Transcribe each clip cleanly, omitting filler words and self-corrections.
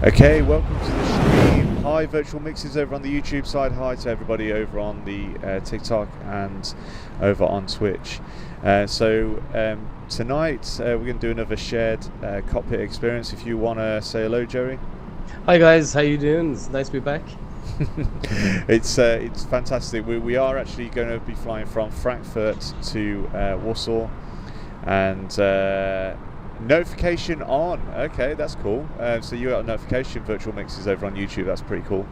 Okay, welcome to the stream. Hi, virtual mixes over on the YouTube side. Hi to everybody over on the TikTok and over on Twitch. Tonight we're going to do another shared cockpit experience. If you want to say hello, Jerry. Hi guys, how you doing? It's nice to be back. It's fantastic. We are actually going to be flying from Frankfurt to Warsaw, and notification on. Okay, that's cool. So you got a notification, virtual mixes over on YouTube. That's pretty cool.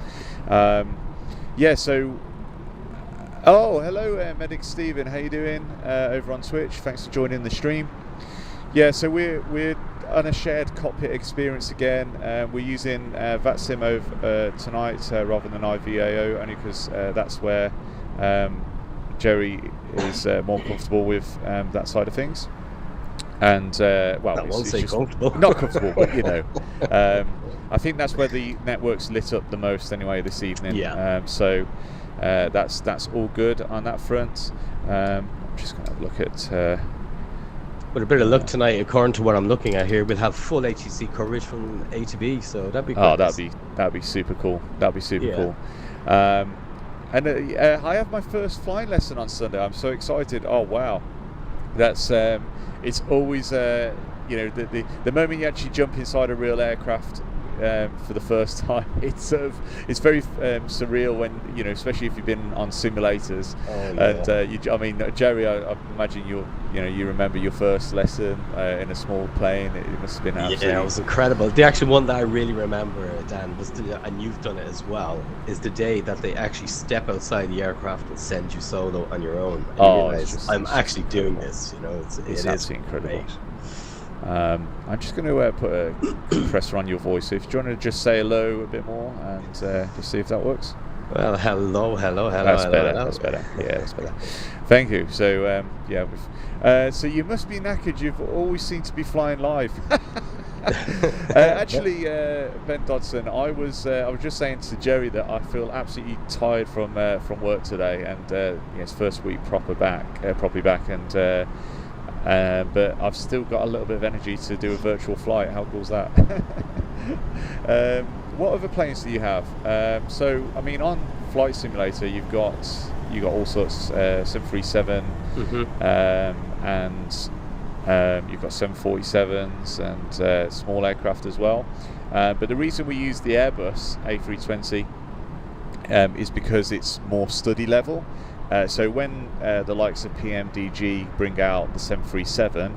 Yeah. So, oh, hello, Medic Steven. How you doing over on Twitch? Thanks for joining the stream. Yeah. So we're on a shared cockpit experience again. We're using VATSIM over tonight rather than IVAO, only because that's where Jerry is more comfortable with that side of things. And well, it's just comfortable. Not comfortable, but you know, I think that's where the network's lit up the most anyway this evening. Yeah. So that's all good on that front. I'm just going to have a look at. With a bit of luck tonight, according to what I'm looking at here, we'll have full HEC coverage from A to B. So that'd be. Oh, that'd be super cool. That'd be super cool. And I have my first flying lesson on Sunday. I'm so excited. Oh wow, that's. It's always, you know, the moment you actually jump inside a real aircraft for the first time, it's very surreal when, you know, especially if you've been on simulators. Oh, yeah. And I mean, Jerry, I imagine you remember your first lesson in a small plane. It must have been absolutely. Yeah, it was incredible. The actual one that I really remember, Dan, was and you've done it as well, is the day that they actually step outside the aircraft and send you solo on your own. And you realize, I'm actually doing this. You know, it is incredible. Great. I'm just going to put a compressor on your voice. So if you want to just say hello a bit more and just see if that works. Well, hello. That's better. Yeah, that's better. Thank you. So so you must be knackered. You've always seemed to be flying live. Actually, Ben Dodson, I was just saying to Jerry that I feel absolutely tired from work today, and it's first week properly back, and. But I've still got a little bit of energy to do a virtual flight. How cool is that? What other planes do you have? So, I mean, on Flight Simulator, you've got all sorts, 737, and you've got 747s and small aircraft as well. But the reason we use the Airbus A320 is because it's more study level. So when the likes of PMDG bring out the 737,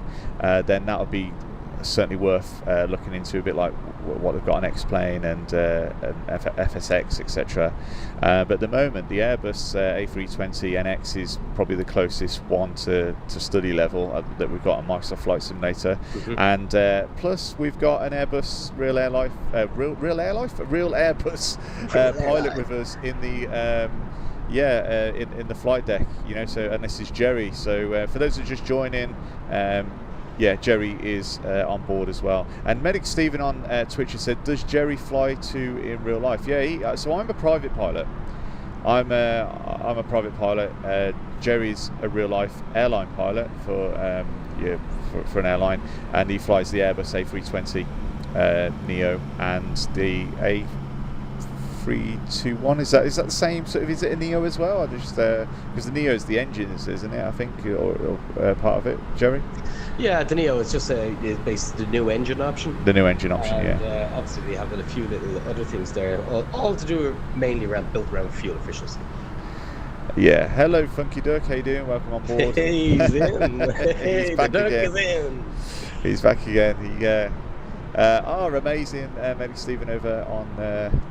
then that'll be certainly worth looking into, a bit like what they've got on X-Plane and FSX, etc. But at the moment, the Airbus A320 NX is probably the closest one to study level that we've got on Microsoft Flight Simulator. And plus, we've got an Airbus real Airbus pilot with us in the. In the flight deck, you know. So, and this is Jerry. So, for those who just join in, Jerry is on board as well. And Medic Steven on Twitch has said, "Does Jerry fly too in real life?" Yeah. So I'm a private pilot. I'm a private pilot. Jerry's a real life airline pilot for an airline, and he flies the Airbus A320. Neo and the A321. Is that the same sort of? Is it a Neo as well? I just because the Neo is the engine, isn't it? I think, or part of it, Jerry. Yeah, the Neo is just basically the new engine option. The new engine option, and, yeah. Obviously, they have a few little other things there, all to do mainly built around fuel efficiency. Yeah. Hello, Funky Duck. How you doing? Welcome on board. Hey, he's in. He's back the duck again. is in. He's back again. Amazing. Maybe Stephen over on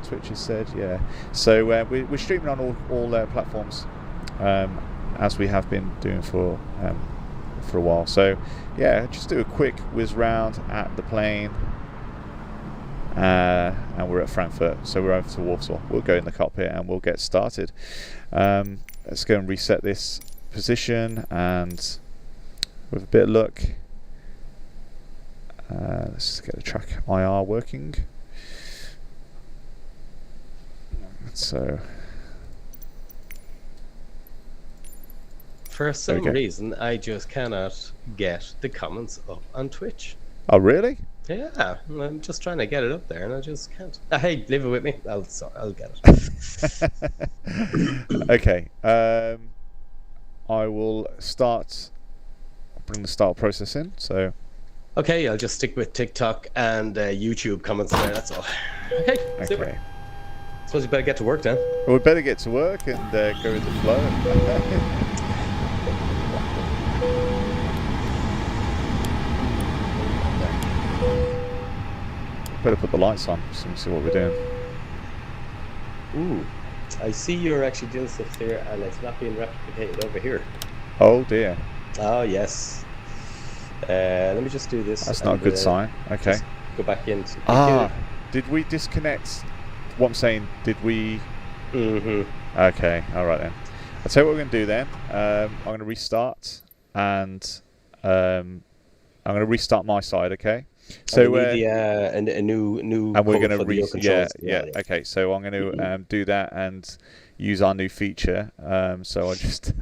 Twitch has said, yeah. So we're streaming on all platforms, as we have been doing for a while. So yeah, just do a quick whiz round at the plane, and we're at Frankfurt. So we're over to Warsaw. We'll go in the cockpit and we'll get started. Let's go and reset this position, and with a bit of luck, let's just get the track IR working. So for some reason, I just cannot get the comments up on Twitch. Oh, really? Yeah, I'm just trying to get it up there, and I just can't. Hey, leave it with me. I'll get it. Okay. I will bring the start process in. So. Okay, I'll just stick with TikTok and YouTube comments there. That's all. Okay. Super. Suppose we better get to work then. Well, we better get to work and go with the flow. Better put the lights on so we can see what we're doing. Ooh, I see you're actually doing stuff here, and it's not being replicated over here. Oh dear. Oh yes. Let me just do this. That's not a good sign. Okay. Go back in. Did we disconnect? What I'm saying, did we? Mm-hmm. Okay. All right then. I'll tell you what we're going to do then. I'm going to restart, and I'm going to restart my side. Okay. So we need a new and we're going to yeah. Okay, so I'm going to do that and use our new feature. So I just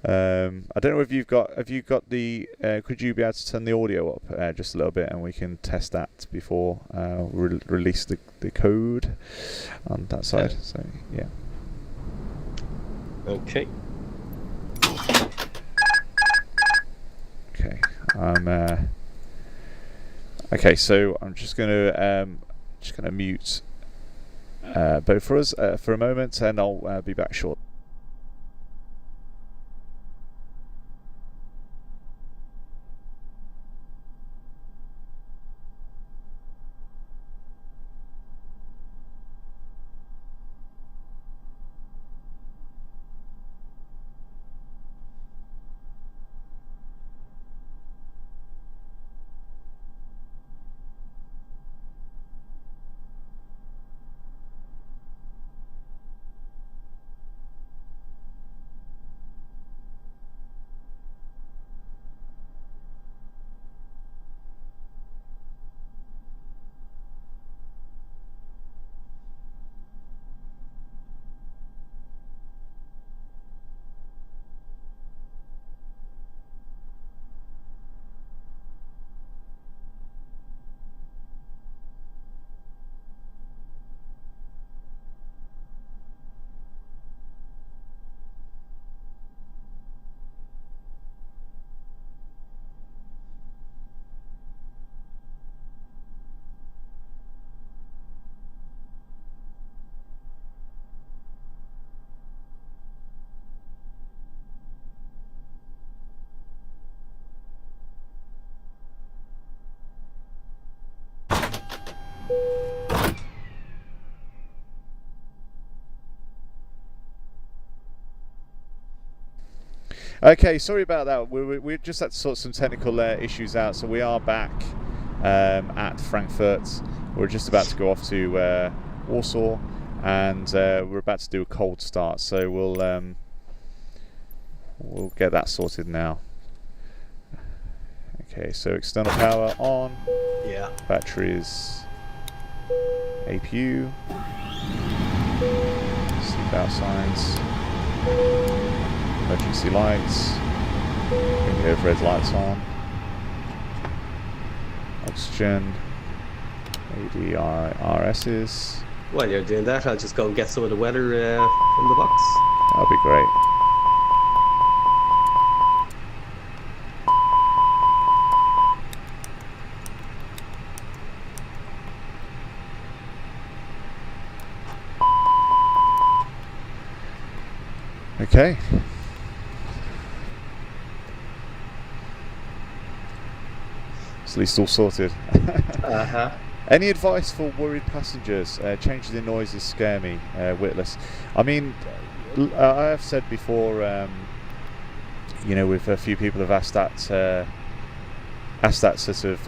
I don't know if have you got the could you be able to turn the audio up just a little bit, and we can test that before release the code on that side. So yeah. Okay. Okay. Okay, so I'm just going to mute both of us for a moment, and I'll be back shortly. Okay, sorry about that. We just had to sort some technical issues out, so we are back at Frankfurt. We're just about to go off to Warsaw, and we're about to do a cold start. So we'll get that sorted now. Okay, so external power on. Yeah. Batteries. APU. Seatbelt signs. Emergency lights. Bring the overhead lights on. Oxygen. ADRSs. While you're doing that, I'll just go and get some of the weather from the box. That'll be great. Okay. It's at least all sorted. Any advice for worried passengers? Changes in noises scare me. Witless. I mean, I have said before, with a few people have asked that sort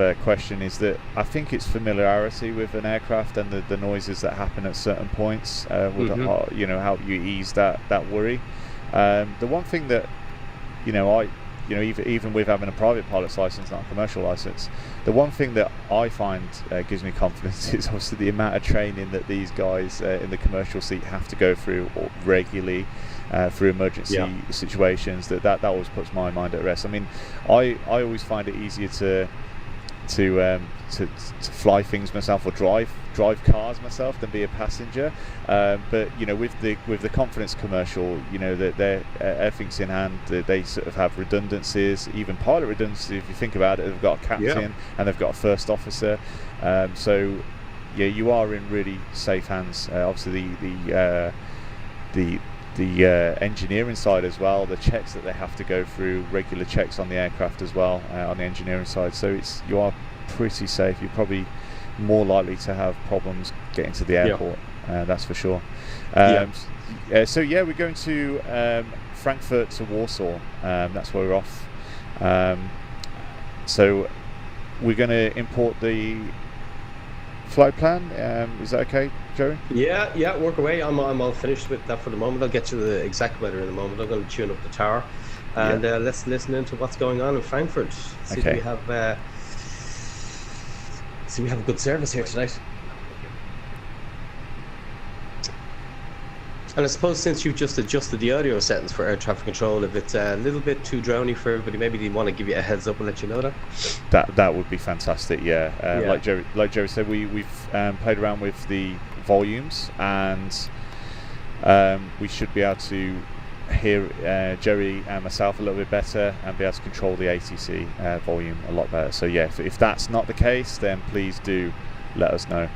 of question, is that I think it's familiarity with an aircraft and the noises that happen at certain points would help you ease that worry. The one thing that even with having a private pilot's license, not a commercial license, the one thing that I find gives me confidence is obviously the amount of training that these guys in the commercial seat have to go through regularly through emergency situations. That always puts my mind at rest. I mean, I always find it easier to fly things myself or drive cars myself than be a passenger, but with the confidence commercial, that they're everything's in hand. They sort of have redundancies, even pilot redundancy if you think about it. They've got a captain and they've got a first officer, so you are in really safe hands. Obviously the engineering side as well, the checks that they have to go through, regular checks on the aircraft as well, on the engineering side, so you are pretty safe. You're probably more likely to have problems getting to the airport, that's for sure. So we're going to Frankfurt to Warsaw. That's where we're off. So we're going to import the flight plan. Is that okay, Joey? Yeah, work away. I'm all finished with that for the moment. I'll get you the exact weather in a moment. I'm going to tune up the tower, and let's listen into what's going on in Frankfurt. See if we have we have a good service here tonight. And I suppose since you've just adjusted the audio settings for air traffic control, if it's a little bit too drowny for everybody, maybe they want to give you a heads up and let you know that would be fantastic. Like Jerry said, we've played around with the volumes, and we should be able to hear Jerry and myself a little bit better and be able to control the ATC volume a lot better. So if that's not the case, then please do let us know.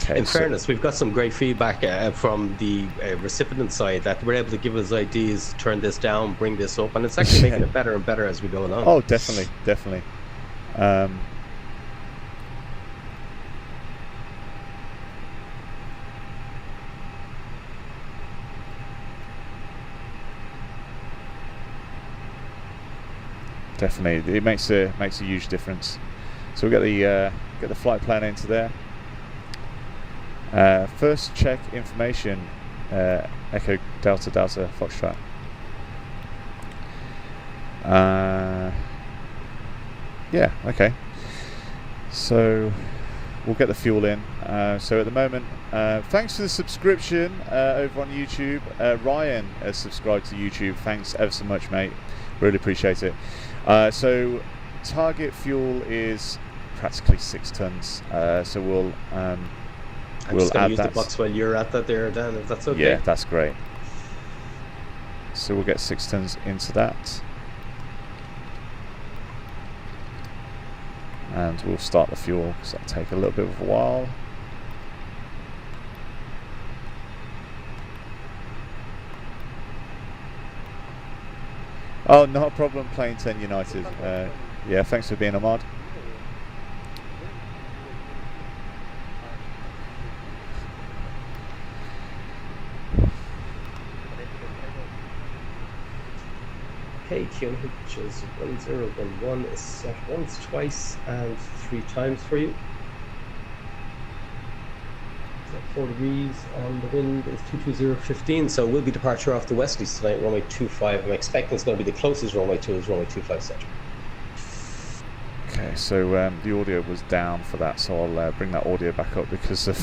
In fairness, we've got some great feedback from the recipient side that we're able to give us ideas, turn this down, bring this up, and it's actually making it better and better as we go along. Oh, definitely. Definitely, it makes a huge difference. So we get the flight plan into there. First check information. Echo Delta Foxtrot. Okay. So we'll get the fuel in. So at the moment, thanks for the subscription over on YouTube. Ryan has subscribed to YouTube. Thanks ever so much, mate. Really appreciate it. So target fuel is practically 6 tons. So we'll just add use that. The box while you're at that there, Dan, if that's okay. Yeah, that's great. So we'll get 6 tons into that, and we'll start the fuel because that'll take a little bit of a while. Oh, not a problem, Plane 10 United. Thanks for being a mod. Okay, QNH is 1011 is set once, twice, and 3 times for you. So 4 degrees, and the wind is 22015, so we'll be departure off the Westleys tonight, runway 25. I'm expecting it's going to be the closest runway to is runway 25 set. Okay, so the audio was down for that, so I'll bring that audio back up because of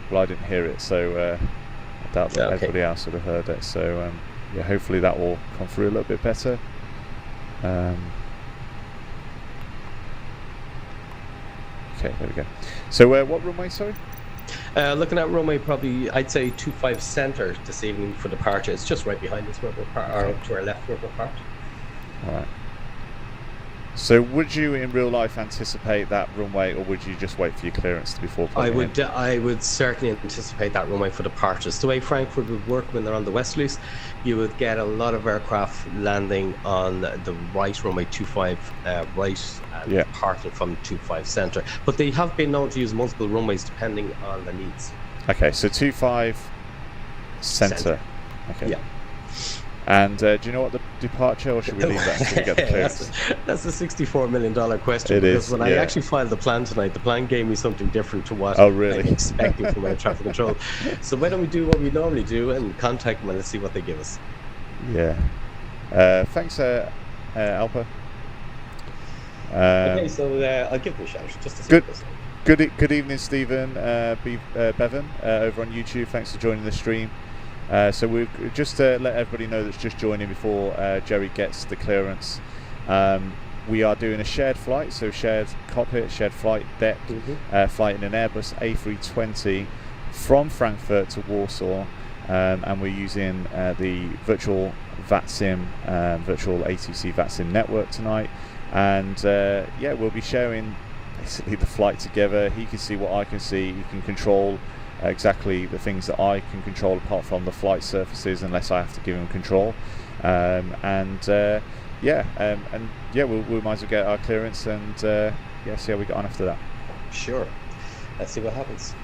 well, I didn't hear it, so I doubt that everybody else would have heard it. So hopefully that will come through a little bit better. Okay, there we go. So what runway, sorry? Looking at runway, probably I'd say 25 center this evening for departure. It's just right behind us where we're or to our left where we're parked. All right. So would you in real life anticipate that runway, or would you just wait for your clearance before pulling in? I would certainly anticipate that runway for departures. The way Frankfurt would work when they're on the west loose, you would get a lot of aircraft landing on the right runway 25 right and departing from 25 center. But they have been known to use multiple runways depending on the needs. Okay, so 25 center. Okay. Yeah. And do you know what the departure, or should we leave that until we get the clearance? That's a $64 million question. It because is, when I actually filed the plan tonight, the plan gave me something different to what I'm expecting from air traffic control. So why don't we do what we normally do and contact them and let's see what they give us. Yeah. Thanks, Alpa. Okay, so I'll give them a shout just to see Good evening, Stephen Bevan, over on YouTube. Thanks for joining the stream. So we've just to let everybody know that's just joining before Jerry gets the clearance. We are doing a shared flight, so shared cockpit, shared flight deck, flight in an Airbus A320 from Frankfurt to Warsaw, and we're using the virtual VATSIM, virtual ATC VATSIM network tonight. And we'll be sharing basically the flight together. He can see what I can see. He can control exactly the things that I can control apart from the flight surfaces, unless I have to give him control. We might as well get our clearance and see how we get on after that. Sure, let's see what happens.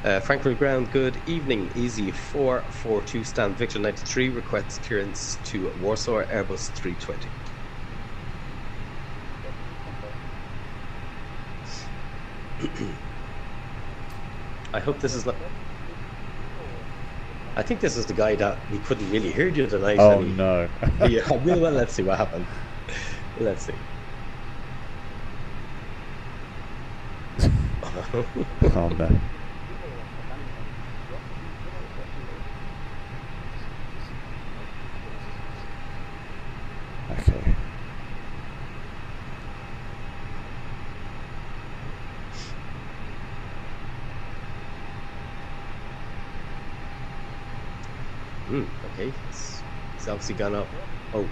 Frankfurt ground, good evening. Easy 442 stand Victor 93 requests clearance to Warsaw Airbus 320. I hope this is not. I think this is the guy that we couldn't really hear you tonight. Oh no! Yeah, well, let's see what happened. Let's see. Oh no! Okay. Okay, it's obviously gone up. Oh.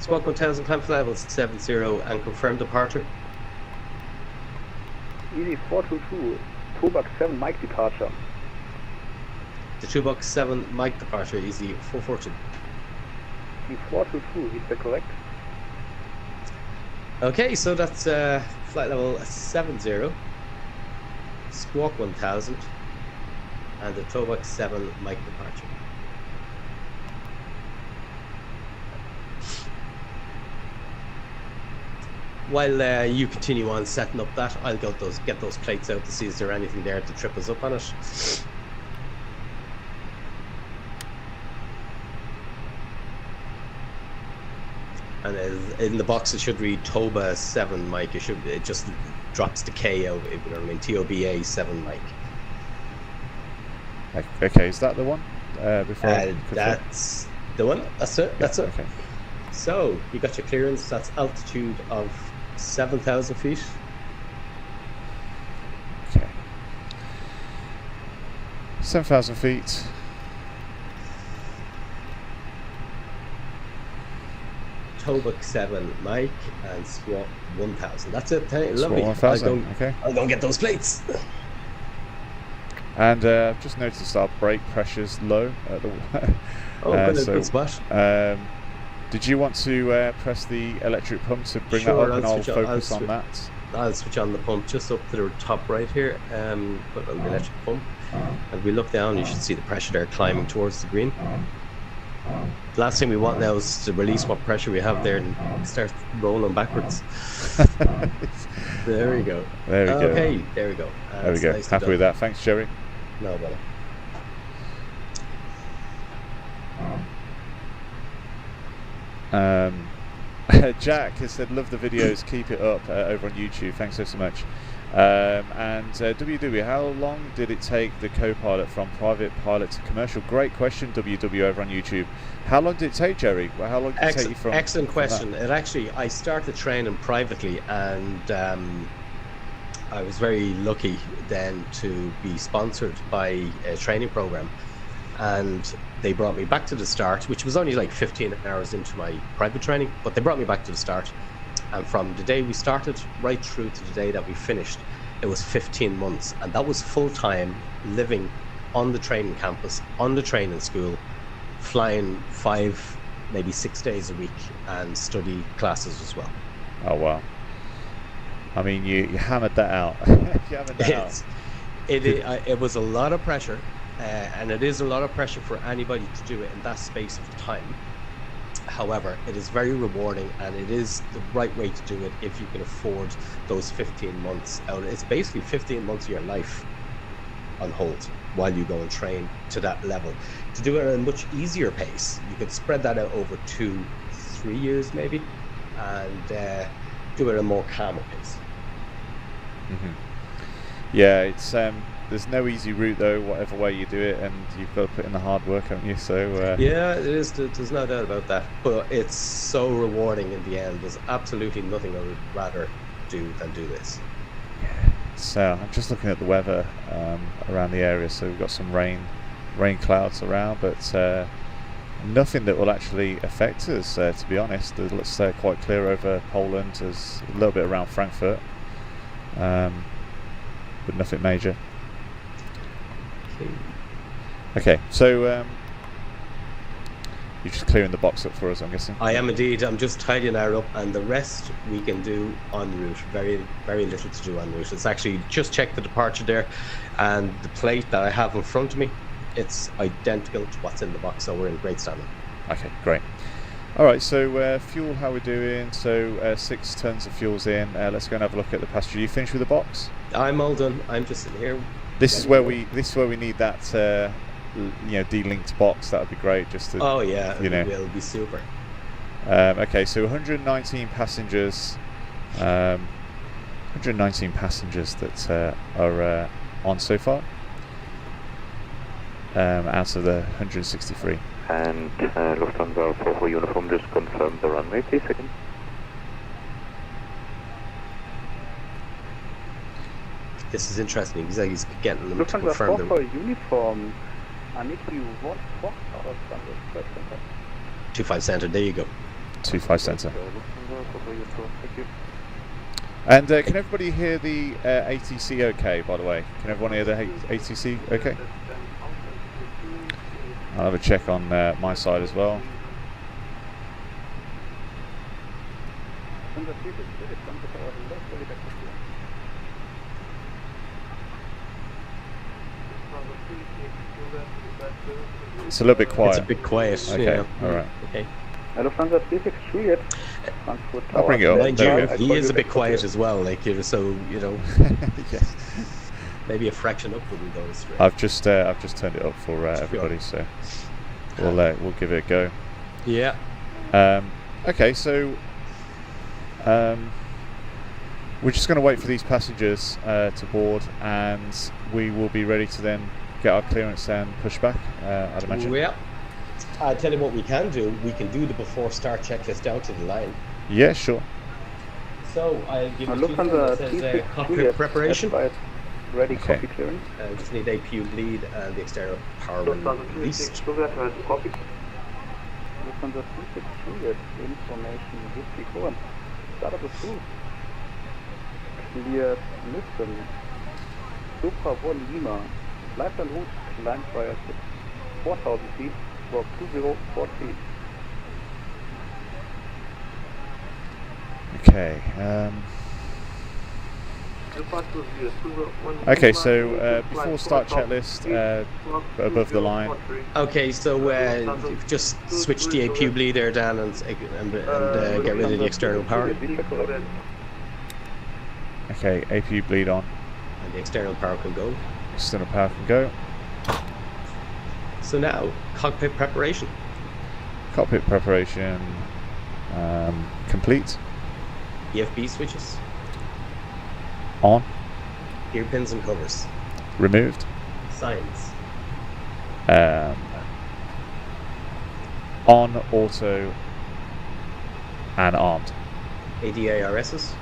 Squawk 1000, climb for level 70 and confirm departure. Easy 422, Tobak 7 Mike departure. The 2-box-7 Mike departure, Easy 442. The 422, is that correct? Okay, so that's flight level 70, Squawk 1000, and the Tobak 7 Mike departure. While you continue on setting up that, I'll get those plates out to see is there anything there to trip us up on it. And in the box it should read Toba 7 Mike. It just drops the K out, you know what I mean? TOBA 7 Mike. Okay, is that the one? That's the one. That's it. That's it. Okay. So you got your clearance. That's altitude of 7,000 feet. Okay. 7,000 feet. Tobak 7 Mike and Squawk 1000. That's it. Hey, Squawk lovely. 1000. Okay. I'll go and get those plates. And I've just noticed our brake pressure's low at the. Good spot. Did you want to press the electric pump to bring that up, and I'll focus on that? I'll switch on the pump just up to the top right here. Put on the electric pump, and we look down. You should see the pressure there climbing towards the green. The last thing we want now is to release what pressure we have there and start rolling backwards. There we go. There we go. Okay, there we go. There we go. Nice Happy with that. Thanks, Jerry. No bother. Jack has said, love the videos, keep it up over on YouTube. Thanks so much. And WW, how long did it take the co-pilot from private pilot to commercial? Great question, WW over on YouTube. How long did it take, Jerry? Well, how long did it take you from? Excellent question. It actually, I started training privately, and I was very lucky then to be sponsored by a training program, and they brought me back to the start, which was only like 15 hours into my private training, but they brought me back to the start. And from the day we started right through to the day that we finished, it was 15 months. And that was full time, living on the training campus, on the training school, flying 5, maybe 6 days a week, and study classes as well. Oh, wow. I mean, you hammered that out. You hammered that out. It was a lot of pressure, and it is a lot of pressure for anybody to do it in that space of time. However, it is very rewarding, and it is the right way to do it if you can afford those 15 months out. It's basically 15 months of your life on hold while you go and train to that level. To do it at a much easier pace, you could spread that out over 2-3 years maybe, and do it at a more calmer pace. Yeah, it's there's no easy route though, whatever way you do it, and you've got to put in the hard work, haven't you? So yeah, it is. There's no doubt about that. But it's so rewarding in the end. There's absolutely nothing I would rather do than do this. Yeah, so I'm just looking at the weather around the area. So we've got some rain clouds around, but nothing that will actually affect us. To be honest, it looks quite clear over Poland. There's a little bit around Frankfurt, but nothing major. Okay, so you're just clearing the box up for us, I'm guessing? I am indeed. I'm just tidying that up, and the rest we can do en route. Very, very little to do en route. It's actually just check the departure there, and the plate that I have in front of me, it's identical to what's in the box, so we're in great standing. Okay, great. All right, so fuel, how we're doing? So 6 tons of fuel's in. Let's go and have a look at the passenger. You finished with the box? I'm all done. I'm just sitting here. This is where we need that de-linked box. That would be great. Just to, oh yeah, it'll be super. Okay, so 119 passengers. 119 passengers that are on so far. Out of the 163. And Lufthansa for uniform, just confirm the runway, please. Again. This is interesting because he's getting them to Lufthansa confirm them. for uniform. I need you 1 Fox out of 25 center. There you go. 25 center. Thank you. And can everybody hear the ATC okay, by the way? Can everyone hear the ATC okay? I'll have a check on my side as well. It's a little bit quiet. It's a bit quiet. Okay, yeah. all right. Okay. Lufthansa 363 at Frankfurt Tower. I'll bring it up. Mind There you, we go. he is a bit quiet as well, like, so, Yeah. maybe a fraction up wouldn't go straight. I've just turned it up for everybody, so we'll give it a go. Yeah. Okay, so we're just going to wait for these passengers to board, and we will be ready to then get our clearance and push back, I'd imagine. Yeah. I tell you what we can do. We can do the before start checklist down to the line. Yeah, sure. So I'll give you Look two on things. the It says cockpit preparation. Ready, Okay. copy clearance. Just need APU bleed and the external power released. Lufthansa 363 at information whiskey current. Start of the crew. Cleared Lisbon. Supra 1 Lima. Flight en route. Climb via 4,000 feet. For 2014. Okay. Okay, so before start checklist, above the line. Okay, so just switch the APU bleed there, Dan, and get rid of the external power. Okay, APU bleed on. And the external power can go. External power can go. So now, cockpit preparation. Cockpit preparation complete. EFB switches. On. Gear pins and covers. Removed. Signs. On, auto, and armed. ADARSs.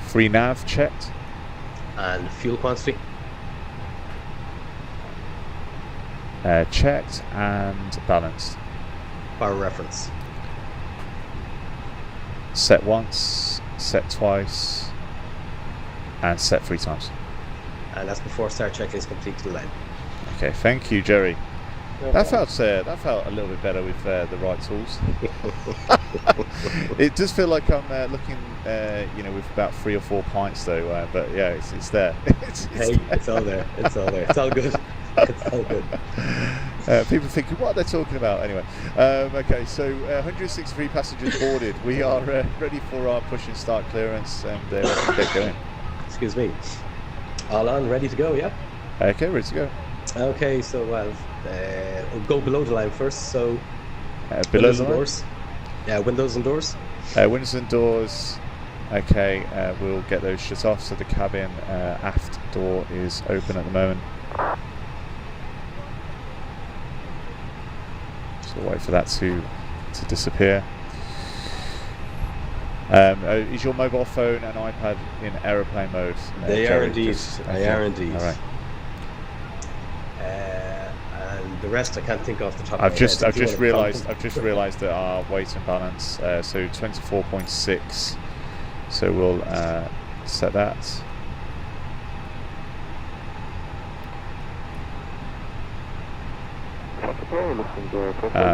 Free nav checked. And fuel quantity. Checked and balanced. Power reference. Set once, set twice, and set 3 times. And that's before start checklist complete to the line. Okay, thank you, Jerry. That felt a little bit better with the right tools. It does feel like I'm looking, with about 3 or 4 pints though. But yeah, it's there. It's all there. It's all there. It's all good. It's all good. People thinking, what are they talking about? Anyway, okay, so 163 passengers boarded. We are ready for our push and start clearance, and we can get going. Excuse me. All on, ready to go, yeah? Okay, ready to go. Okay, so we'll go below the line first. So Below windows the and line? doors. Yeah, windows and doors. Windows and doors. Okay, we'll get those shut off. So the cabin aft door is open at the moment. So we'll wait for that to disappear. Is your mobile phone and iPad in aeroplane mode? They Jerry? are indeed. They are indeed. All right. And the rest I can't think off the top I've of my just head. If you realised wanna that our weight and balance. So 24.6. So we'll set that.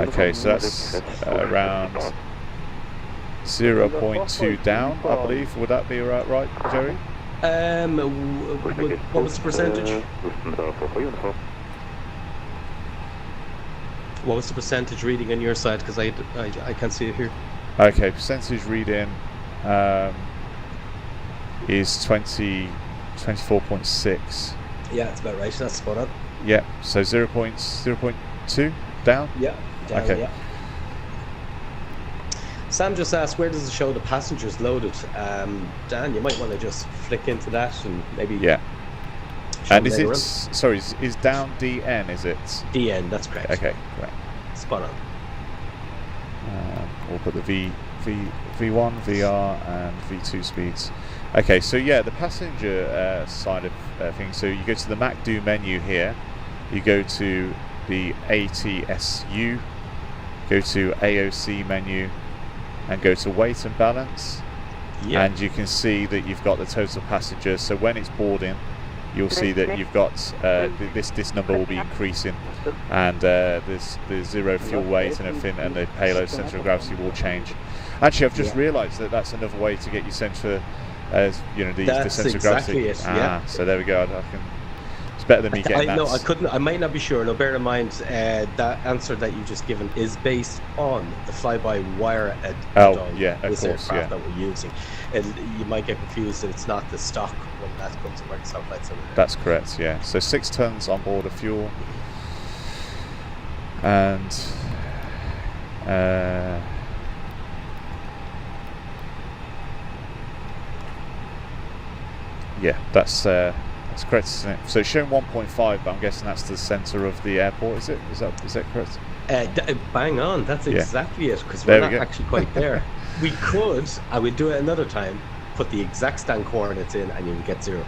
Okay, so that's around 0.2 down, I believe. Would that be right, Jerry? what was the percentage? What was the percentage reading on your side? Because I can't see it here. Okay, percentage reading is 24.6. Yeah, that's about right. That's spot on. Yeah, so 0.2 down? Yeah. Down, Okay. Yeah. Sam just asked, where does it show the passengers loaded? Dan, you might want to just flick into that and maybe. Yeah. show And them is later it, on. sorry, is down DN, is it? DN, that's correct. Okay, great. Spot on. We'll put the V1, VR, and V2 speeds. Okay, so yeah, the passenger side of things. So you go to the MacDo menu here. You go to the ATSU, go to AOC menu, and go to weight and balance. Yeah. And you can see that you've got the total passengers. So when it's boarding, you'll see that you've got this number will be increasing, and there's zero fuel weight and everything, and the payload center of gravity will change. Actually, I've just realised that that's another way to get your center, the center of gravity. It, yeah. So there we go. It's better than me getting that. No, I couldn't. I might not be sure. No, bear in mind that answer that you just given is based on the fly-by-wire add-on yeah, of this course, aircraft yeah. that we're using. And you might get confused that it's not the stock when that comes to where the satellites are. That's correct. Yeah. So 6 tons on board of fuel, and yeah, that's correct, isn't it? So it's showing 1.5, but I'm guessing that's the centre of the airport. Is it? Is that correct? Bang on. That's Yeah. exactly it. Because There we're we not go. actually quite there. We could. I would do it another time. Put the exact stand coordinates in, and you would get 0.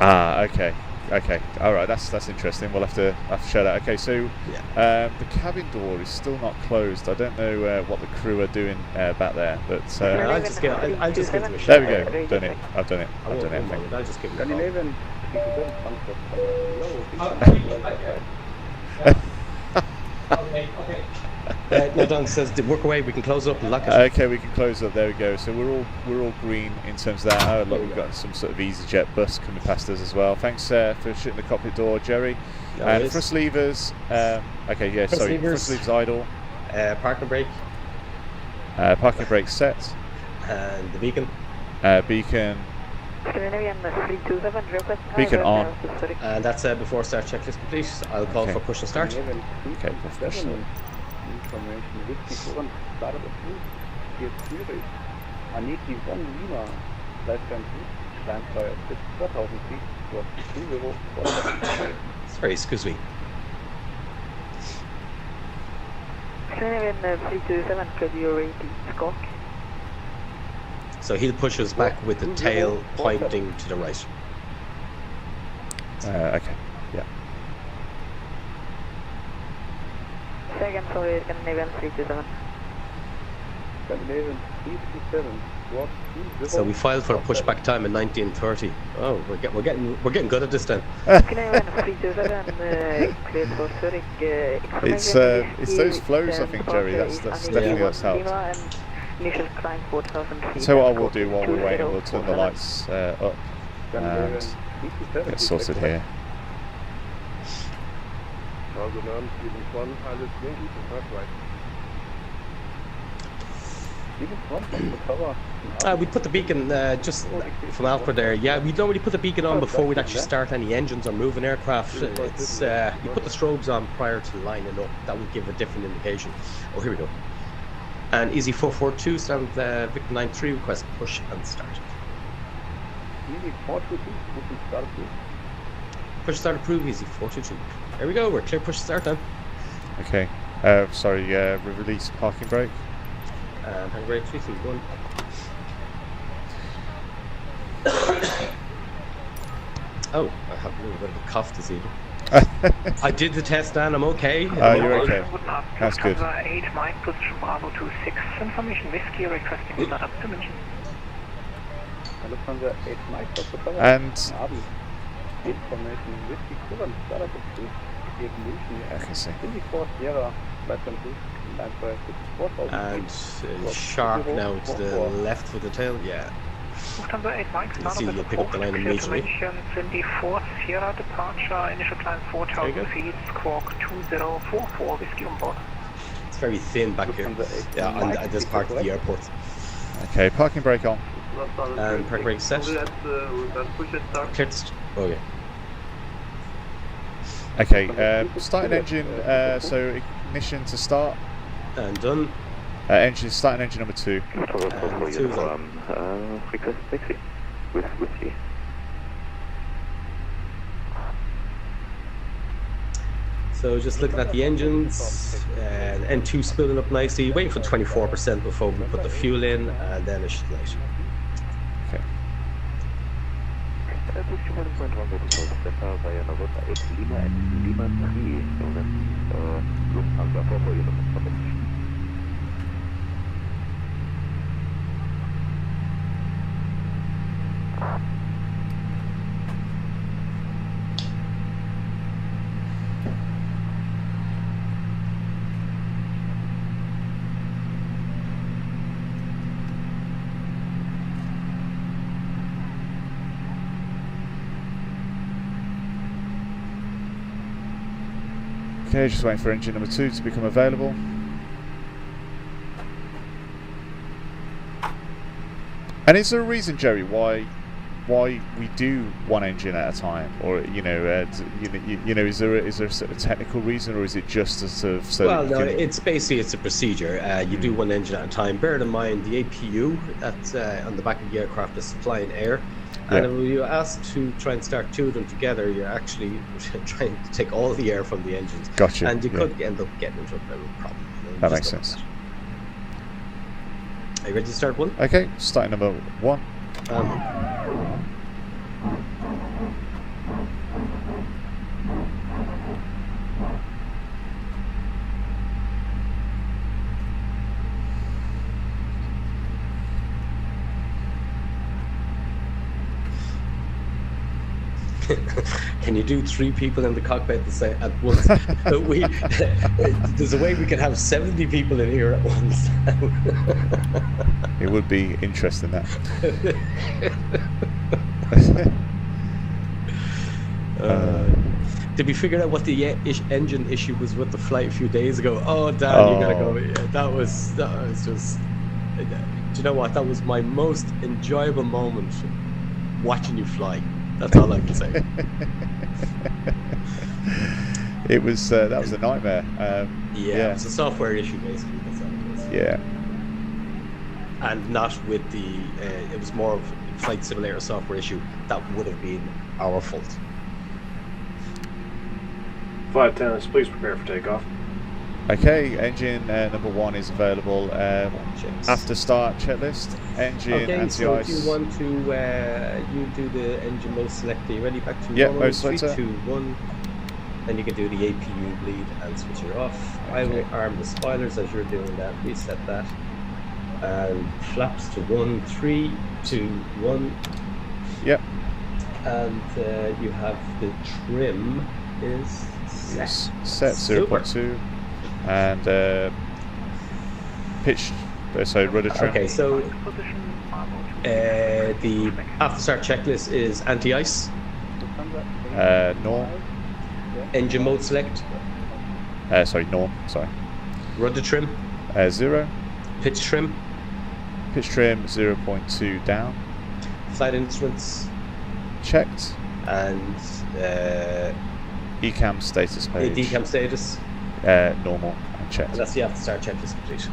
Okay. All right. That's interesting. We'll have to show that. Okay. So Yeah. the cabin door is still not closed. I don't know what the crew are doing back there, but I'll just give them a there shot. we go. Done it. I've done it. I won't I mind. think. I'll just give them a call. 11, No, Don says work away. We can close up and lock it. Okay, we can close up. There we go. So we're all green in terms of that. Oh, look, we've got some sort of EasyJet bus coming past us as well. Thanks for shutting the cockpit door, Jerry. No And worries. thrust levers. Okay, yeah. Thrust Sorry, levers. thrust levers idle. Parking brake Parking brake set. and the beacon. Beacon. Beacon on. And that's before start checklist complete. I'll call Okay. for push and start. Okay, professional. Information wichtig und startet auf Flug. Hier Zürich. Aniki von Lima. Bleibt ganz gut. land via 4,000 feet, squawk 2047. Sorry, excuse me. Scandinavian 327, could you repeat squawk? So he'll push us back with the tail pointing to the right. Okay. Yeah. Second, sorry, Scandinavian 327. Scandinavian 327, squawk 20. So we filed for a pushback time in 1930. Oh, we're getting good at this then. Scandinavian 327, cleared for Zurich. It's those flows, I think, Jerry. That's definitely what's helped. Initial climb 4,000 feet. So what we'll do while we're waiting, we'll turn the lights up and get sorted here. We put the beacon just from Alpha there. Yeah, we don't really put the beacon on before we'd actually start any engines or moving aircraft. It's you put the strobes on prior to lining up. That would give a different indication. Oh, here we go. And Easy 442 stand Victor 93 request push and start. Easy 422, push and start approved. Push start approved, Easy 422. There we go. We're clear. Push start then. Okay. Sorry. Release parking brake. Parking brake 3, 2, 1. Oh, I have a little bit of a cough this evening. I did the test and I'm okay. You're okay. That's good. 8 Mike, position Bravo 26, information Whiskey requesting start up to München. Lufthansa 8 Mike, And information Whiskey current start up to München. I can see. 24 Sierra, left and two, land via 4,000 feet. And sharp now to the left with the tail, yeah. Lufthansa 8 Mike, You see, you'll pick up the line immediately. 24 Sierra departure, initial climb 4,000 feet, squawk 2044, Whiskey on board. It's very thin back here. Yeah, on this part of the airport. okay, parking brake on. And parking brake set. Cleared. Oh yeah. Okay, starting engine. So ignition to start. And done. Starting engine number 2. Request taxi with you. So just looking at the engines, N2 spilling up nicely, waiting for 24% before we put the fuel in, and then it should light. Okay. Okay, just waiting for engine number 2 to become available. And is there a reason, Jerry, why we do one engine at a time, or is there a sort of technical reason, or is it just a sort of it's basically a procedure. You do one engine at a time. Bear in mind the APU that's on the back of the aircraft is supplying air. And if you ask to try and start 2 of them together, you're actually trying to take all the air from the engines. Gotcha. And you could end up getting into a bit of a problem. That makes sense. Are you ready to start 1? Okay, starting number 1. Can you do 3 people in the cockpit at once? There's a way we could have 70 people in here at once. It would be interesting, that. Did we figure out what the engine issue was with the flight a few days ago? Oh, Dan, you gotta go. Yeah, that was just. Do you know what? That was my most enjoyable moment watching you fly. That's all I can say. It was that was a nightmare. It was a software issue basically. That's all it was. Yeah. and not with the. It was more of a flight simulator software issue that would have been our fault. Flight attendants, please prepare for takeoff. Okay, engine number 1 is available. After start checklist, engine Okay, so if anti-ice. you want to, you do the engine mode select. Are you ready? Back to Yep, normal. mode 3, selector. 2, 1. Then you can do the APU bleed and switch it off. I will arm the spoilers as you're doing that. Reset that. And flaps to 1, 3, 2, 1. Yep. And you have the trim is set. Set Super. 0.2 and pitch. So rudder trim. Okay, so the after start checklist is anti-ice, Norm. engine mode select, Norm. Sorry. rudder trim, 0. pitch trim, Pitch trim 0.2 down. flight instruments, Checked. and ECAM status page. decam status. Normal and checked. And that's the after start checklist complete.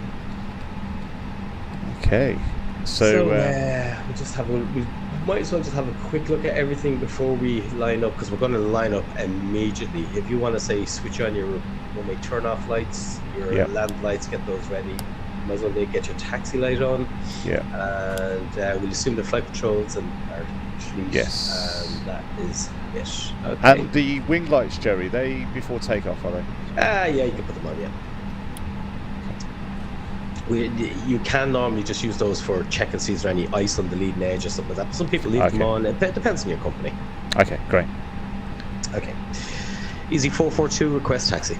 Okay. So we just have we might as well just have a quick look at everything before we line up, because we're going to line up immediately. If you want to say switch on your runway turn off lights, your land lights, get those ready. Might as well get your taxi light on. Yeah. And we'll assume the flight controls and our fleet. Yes. And that is it. Okay. And the wing lights, Jerry, they before takeoff, are they? Yeah, you can put them on, yeah. You can normally just use those for check and see is there any ice on the leading edge or something like that. Some people leave them on. It depends on your company. Okay, great. Okay. Easy 442, request taxi.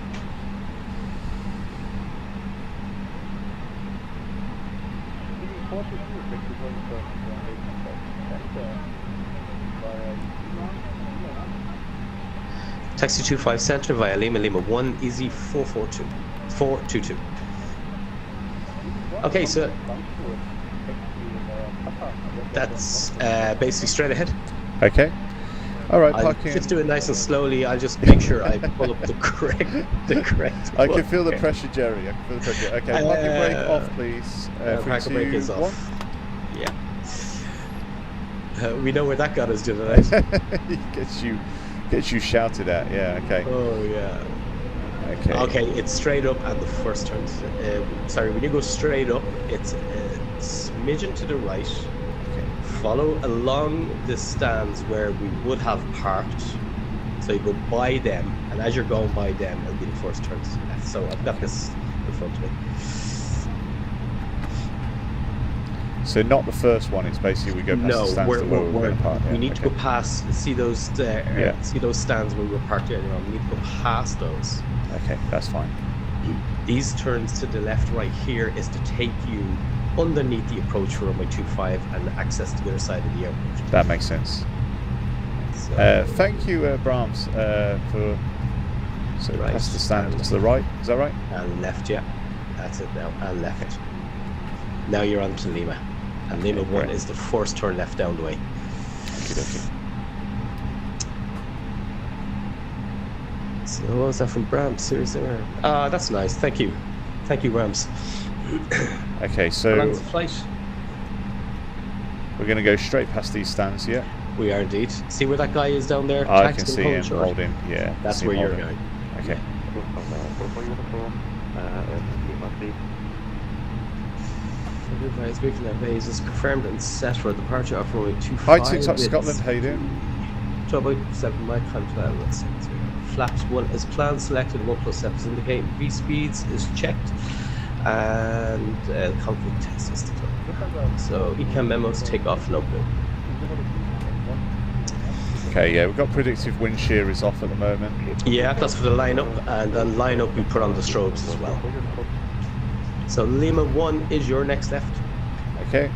Taxi 25 Center via Lima 1, Easy 422. Okay, so that's basically straight ahead. Okay. All right, I'll parking. just do it nice and slowly. I'll just make sure I pull up the correct I one. can feel the pressure, Jerry. I can feel the pressure. Okay, parking brake off, please. Parking brake is 1. off. Yeah. We know where that got us, didn't it? Gets you shouted at. Yeah. Okay. Oh yeah. Okay. Okay, it's straight up and the first turn. Sorry, when you go straight up, it's a smidgen to the right. Okay. Follow along the stands where we would have parked. So you go by them, and as you're going by them, it'll be the first turn to the left. So I've got this in front of me. So not the first one. It's basically we go past the stands to where we're going to park. We need to go past. See those see those stands where we were parked earlier on. We need to go past those. Okay, that's fine. These turns to the left right here is to take you underneath the approach for runway 25 and access to the other side of the airport. That makes sense. So, thank you, Brahms, for past the stand to the right. Is that right? And left, yeah. That's it now. And left. Now you're on to Lima. And Lima 1 is the first turn left down the way. Okay. So what was that from Brahms? Seriously? That's nice. Thank you. Thank you, Brahms. Okay, How so long's the flight? we're going to go straight past these stands, yeah? We are indeed. See where that guy is down there? I can see him holding, yeah. That's where you're going. Okay. Advised briefing that base is confirmed and set for departure of runway 25. Hi, TikTok Scotland, how you doing? Trouble 7 mic control. Flaps 1 is planned, selected, 1+7 is indicated, V speeds is checked, and conflict test is done. So ECAM memos take off, no blue. Okay, yeah, we've got predictive wind shear is off at the moment. Yeah, that's for the lineup, and then lineup we put on the strobes as well. So Lima 1 is your next left. Okay.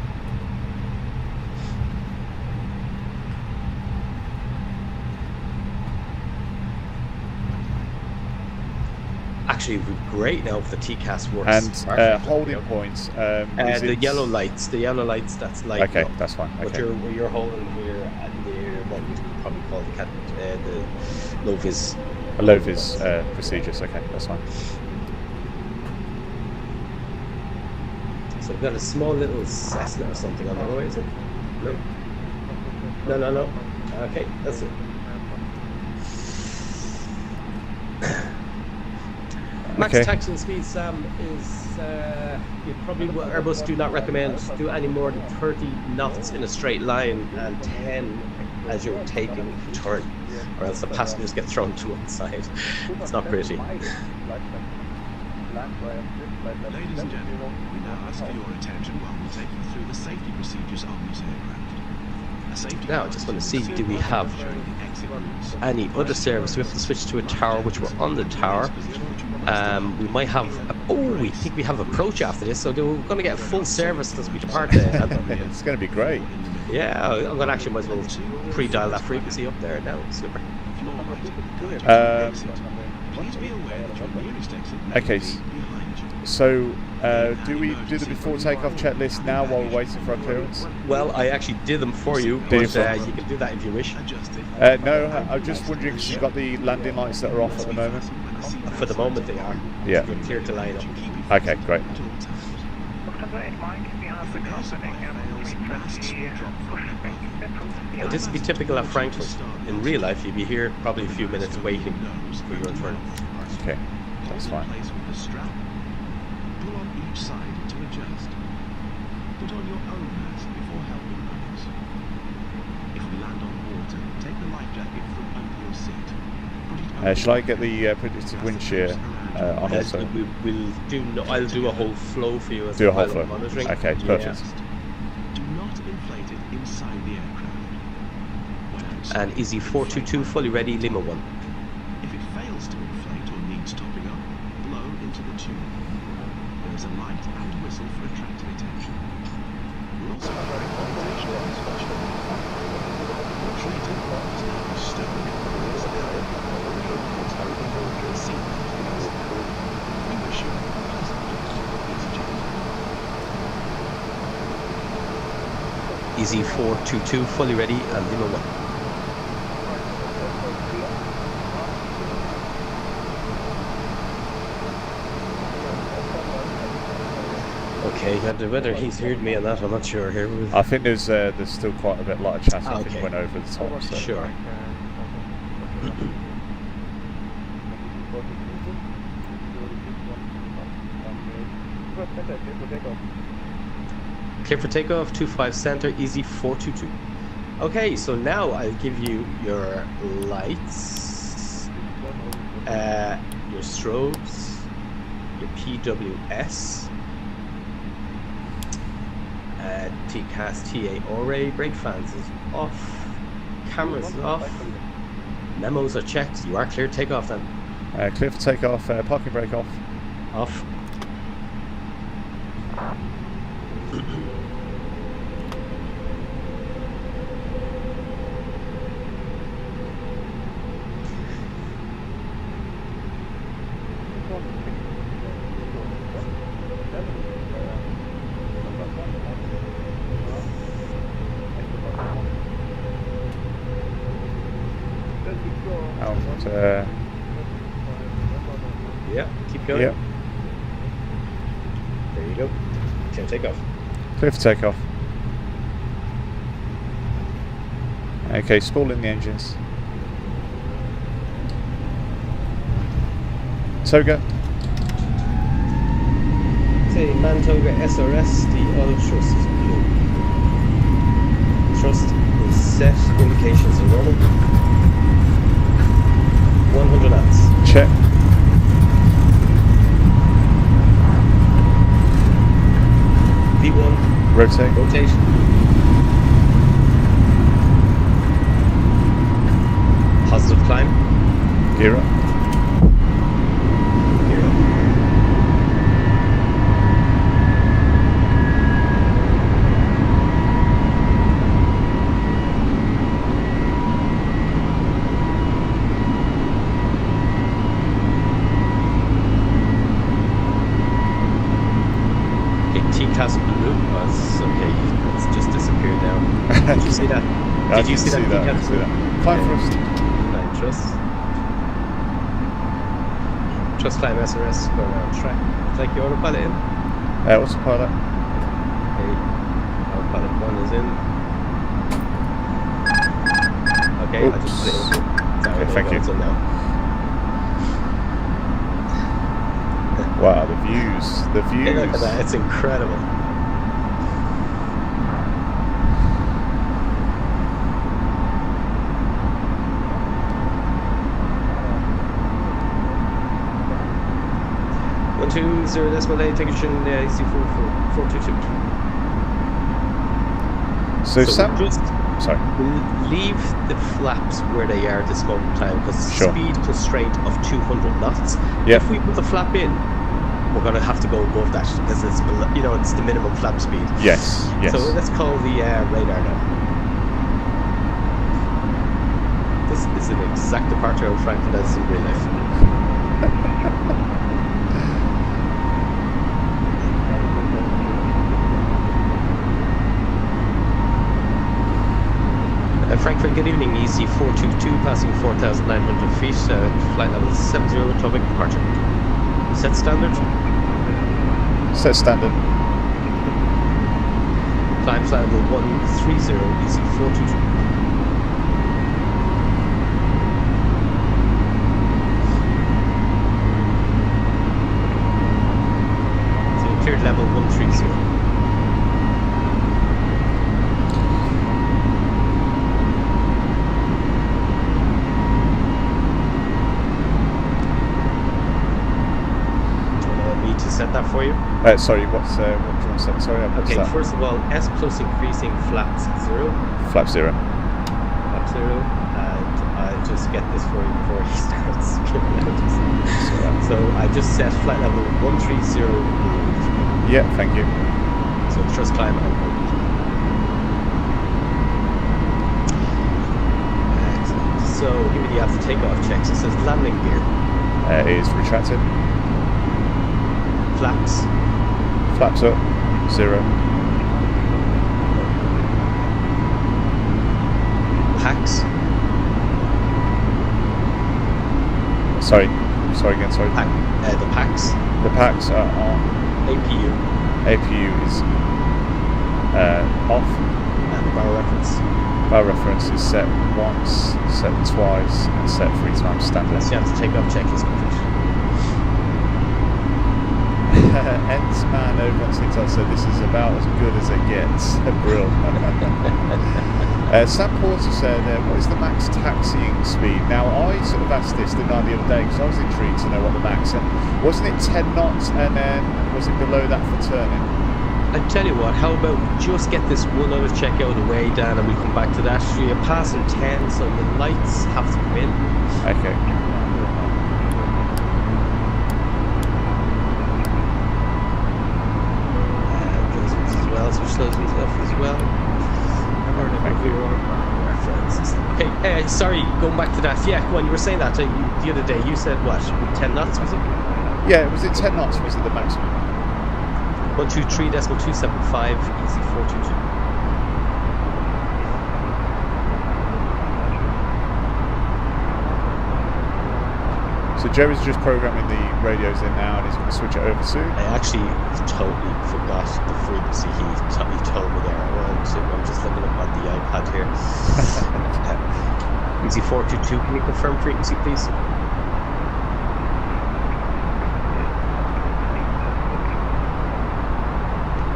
Actually, we're great now if the TCAS works. And holding points. The yellow lights. The yellow lights. That's light. Okay, that's fine. What Okay. you're holding here at what we probably call the low vis. Low vis procedures. Okay, that's fine. So we've got a small little Cessna or something on the way, is it? No. No. Okay, that's it. Max taxiing speed, Sam, is you probably Airbus do not recommend do any more than 30 knots in a straight line and 10 as you're taking a turn, or else the passengers get thrown to one side. It's not pretty. Ladies and gentlemen, we now ask for your attention while we take you through the safety procedures on this aircraft. Now, I just want to see, do we have any other service? We have to switch to a tower, which we're on the tower. We might have, we think we have approach after this, so we're going to get a full service as we depart there. It's going to be great. Yeah, I'm going to actually might as well pre-dial that frequency up there now. Super. Okay, so do we do the before takeoff checklist now while we're waiting for our clearance? Well, I actually did them for you, but you can do that if you wish. No, I'm just wondering because you've got the landing lights that are off at the moment. For the moment they are. Yeah. You're clear to line up. Okay, great. Well, this would be typical of Frankfurt. In real life, you'd be here probably a few minutes waiting for your turn. Okay, that's fine. Pull on each side to adjust. Put on your own mask before helping others. If we land on water, take the life jacket from under your seat. Shall I get the predictive wind shear on also? I'll do a whole flow for you as do a whole flow. Monitoring. Okay, perfect. Do not inflate it inside the aircraft. And EasyJet fully ready, Lima 1. If it fails to inflate or needs topping up, blow into the tube. There is a light and whistle for attracting attention. We're also providing orientation on this function. Fortunately, is now stowed in this area. We wish you a pleasant journey with EasyJet. EasyJet fully ready and Lima 1. Okay, whether he's heard me or not, I'm not sure here. I think there's still quite a lot of chat. I think went over the top. So. Sure. Clear for takeoff, 25 center, EasyJet. Okay, so now I'll give you your lights, your strobes, your PWS. TCAS TA array, brake fans is off, cameras is off, memos are checked. You are clear to take off then. Clear for takeoff, parking brake off. Off. Yeah, keep going. Yeah. There you go. Clear to take off. Clear for takeoff. Okay, spooling the engines. Toga. Say Mantoga SRS, the oil thrust is blue. Thrust is set, indications are normal. 100 knots. Check. V1. Rotate. Rotation. Positive climb. Gear up. Gear up. TCAS blue was okay. It's just disappeared now. Did you see that? Did you see that? TCAS blue? Climb thrust. Climb thrust. Thrust climb SRS. Go around track. Take your autopilot in. Autopilot. is in. Okay, Oops. I just put it in. Sorry, Okay, thank you. It's in now. Wow, the views. The views. Hey, look at that, it's incredible. One 20.8, take a chin, easy 422. So Sam, just sorry. leave the flaps where they are at this moment in time because Sure. speed constraint of 200 knots. Yep. If we put the flap in, we're going to have to go above that because it's below, it's the minimum flap speed. Yes. Yes. So let's call the radar now. This is an exact departure of Frankfurt as in real life. Frankfurt, good evening, easy 422, passing 4,900 feet, flight level 70, topic departure. Set standard? Set standard. Climb flight level 130, easy 422. So cleared level 130. Set that for you. Sorry, what do you want to say? Sorry, I missed okay, that. first of all, S plus increasing flaps 0. Flap 0. Flap 0, and I'll just get this for you before he starts giving out. So I just set flight level 130. Yeah, thank you. So thrust climb and hold. Excellent. So give me the after takeoff checks. It says landing gear. It is retracted. Flaps. Flaps up. 0. Packs. Sorry again, sorry. The packs. The packs are on. APU. APU is off. And the barrel reference. Barrel reference is set once, set twice, and set 3 times standard. So you have to take off check is complete. Ents man over on TikTok said this is about as good as it gets. Brill. Sam Porter said, what is the max taxiing speed? Now, I sort of asked this the other day because I was intrigued to know what the max, and wasn't it 10 knots and then was it below that for turning? I tell you what, how about just get this one other check out of the way, Dan, and we'll come back to that. So you're passing 10, so the lights have to come in. Okay. Switch those off as well. Okay, sorry, going back to that. Yeah, go on, you were saying that the other day. You said what? 10 knots, was it? Yeah, was it 10 knots? Was it the maximum? 123.275, easy 422. So Jerry's just programming the radios in now and he's going to switch it over soon. I actually totally forgot the frequency he told me there. I'm just looking up on the iPad here. Easy 422, can you confirm frequency please?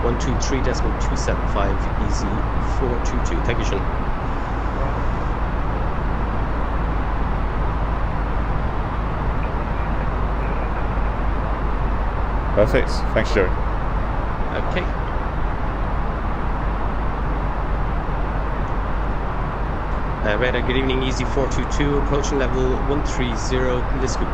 (123.275) easy 422. Thank you, Sean. Perfect. Thanks, Jerry. Okay. Radar, good evening, easy 422, approaching level 130, let's go.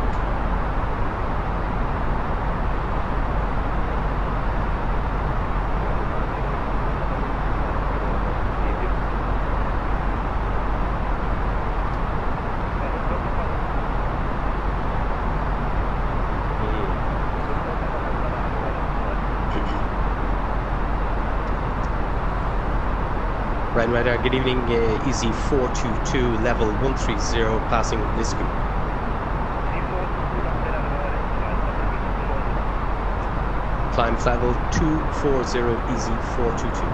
Radar, good evening, easy 422, level 130, passing Lisbon. Climb level 240, easy 422.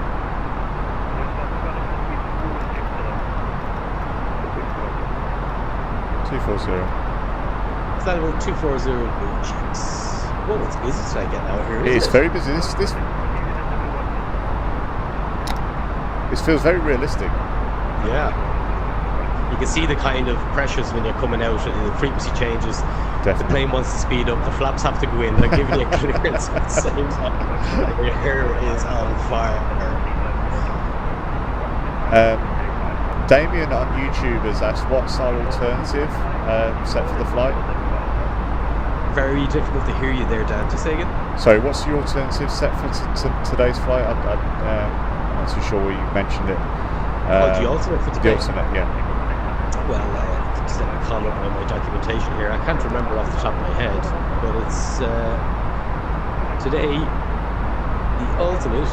240. Flight level 240 checks. Whoa, it's busy today getting out here. It's very busy. This feels very realistic. Yeah. You can see the kind of pressures when you're coming out, the frequency changes. Definitely. The plane wants to speed up, the flaps have to go in, they're giving you clearance at the same time. Your hair is on fire. Damien on YouTube has asked, what's our alternative set for the flight? Very difficult to hear you there, Dan. Just say again? Sorry, what's your alternative set for today's flight? I'm not too sure you mentioned it. The ultimate for today? The ultimate, yeah. Well, I can't look at my documentation here. I can't remember off the top of my head, but it's today. The ultimate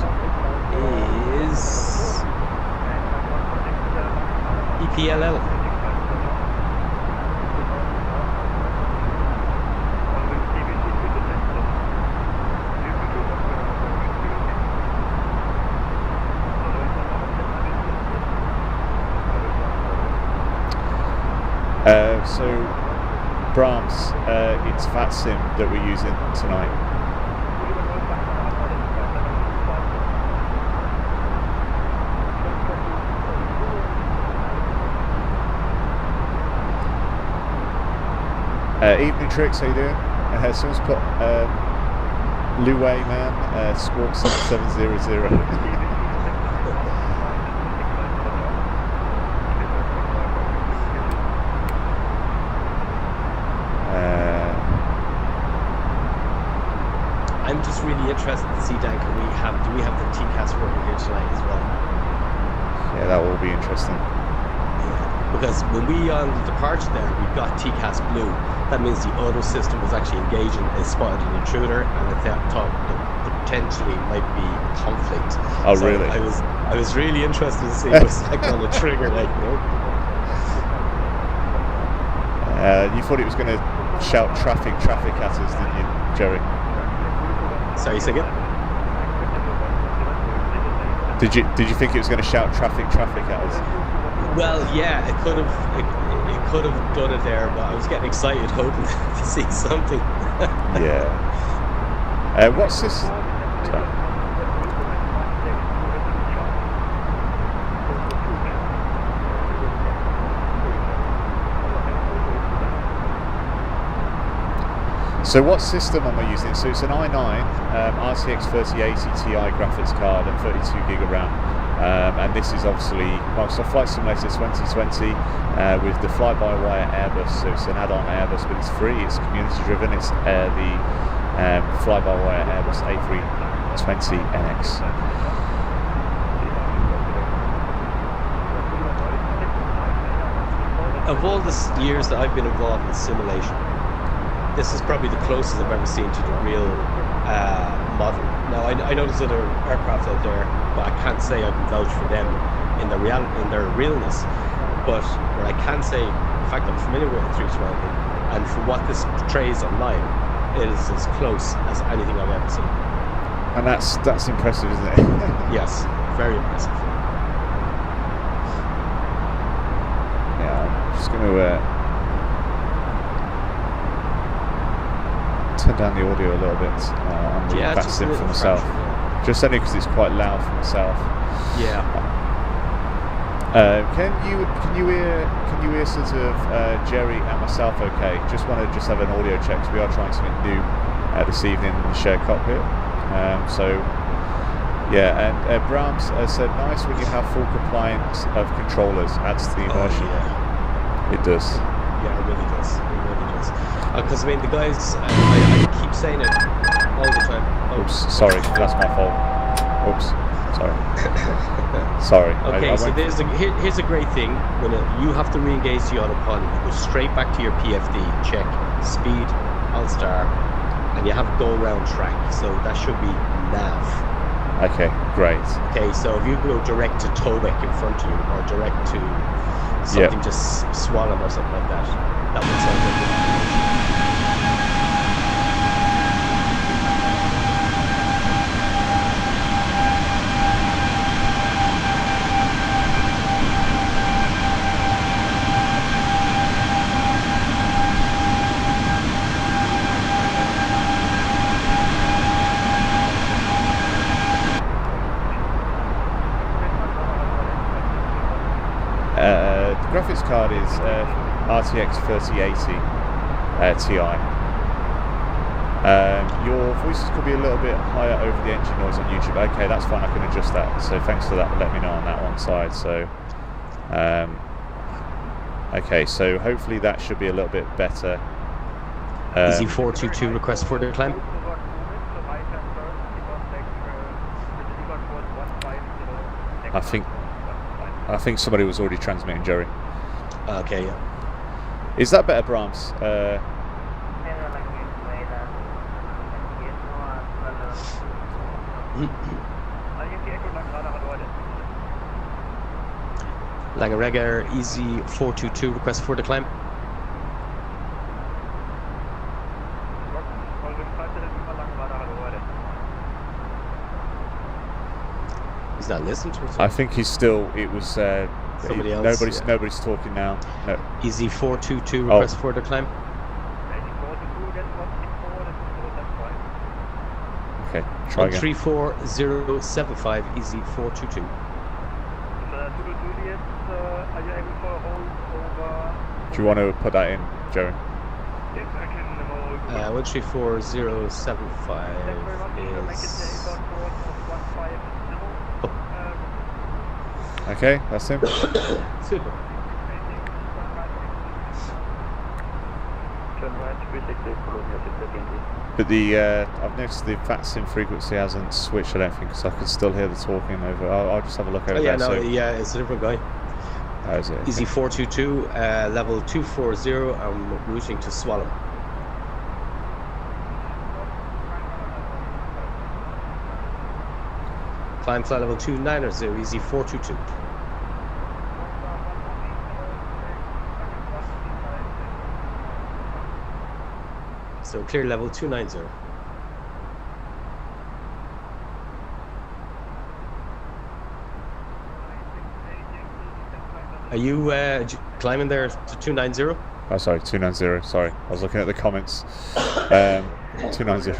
is EPLL. So, Brahms, it's VATSIM that we're using tonight. Evening Tricks, how you doing? Someone's put Luwei man, Squawk 7700. I'm just really interested to see, Dan, do we have the TCAS working here tonight as well? Yeah, that will be interesting. Yeah, because when we on the departure there, we got TCAS blue. That means the auto system was actually engaging, it spotted an intruder, and it thought that potentially might be a conflict. Oh, so really? I was really interested to see what's like on the trigger, like, you know. You thought it was going to shout traffic at us, didn't you, Jerry? Sorry, say again? Did you think it was going to shout traffic at us? Well, yeah, it could have done it there, but I was getting excited hoping to see something. Yeah. What's this? Sorry. So what system am I using? So it's an i9 RTX 3080 Ti graphics card and 32 gig of RAM. And this is obviously Microsoft Flight Simulator 2020 with the fly-by-wire Airbus. So it's an add-on Airbus, but it's free. It's community-driven. It's the fly-by-wire Airbus A320 NX. Of all the years that I've been involved in simulation, this is probably the closest I've ever seen to the real model. Now, I know there's other aircraft out there, but I can't say I can vouch for them in their realness. But what I can say, in fact, I'm familiar with the 320, and for what this portrays online, it is as close as anything I've ever seen. And that's impressive, isn't it? Yes, very impressive. Yeah, I'm just going to turn down the audio a little bit on the VATSIM for myself. Just only because it's quite loud for myself. Yeah. Can you hear sort of Jerry and myself okay? Just want to have an audio check because we are trying something new this evening in the shared cockpit. And Brahms said, nice when you have full compliance of controllers, adds to the immersion. Yeah. It does. Yeah, it really does. It really does. Because I mean, the guys, I keep saying it all the time. Oops, sorry, that's my fault. Oops, sorry. Sorry. Okay, so here's a great thing. When you have to re-engage the autopilot, you go straight back to your PFD, check speed, on star, and you have a go-around track. So that should be nav. Okay, great. Okay, so if you go direct to Towback in front of you, or direct to something just Swallow or something like that, that would sound like it. The graphics card is RTX 3080 Ti. Your voices could be a little bit higher over the engine noise on YouTube. Okay, that's fine, I can adjust that. So thanks for that, let me know on that one side. So, okay, so hopefully that should be a little bit better. EZ422 request for the climb. I think somebody was already transmitting, Jerry. Okay, yeah. Is that better, Brahms? Langeregger EZ422 request for the climb. He's not listening to us. I think he's still. It was somebody else. Nobody's talking now. No. EZ422 request for the climb. Okay, try again. 34075 EZ422. Do you want to put that in, Jerry? 134075 is... Okay, that's him. Super. But the I've noticed the VATSIM frequency hasn't switched, I don't think, because I can still hear the talking over. I'll just have a look over yeah, there. no, yeah, it's a different guy. How is it? Okay. EZ422, level 240, I'm routing to Swallow. Climb flight level 290, EZ422. So clear level 290. Are you climbing there to 290? Oh, sorry, 290. Sorry, I was looking at the comments. 290.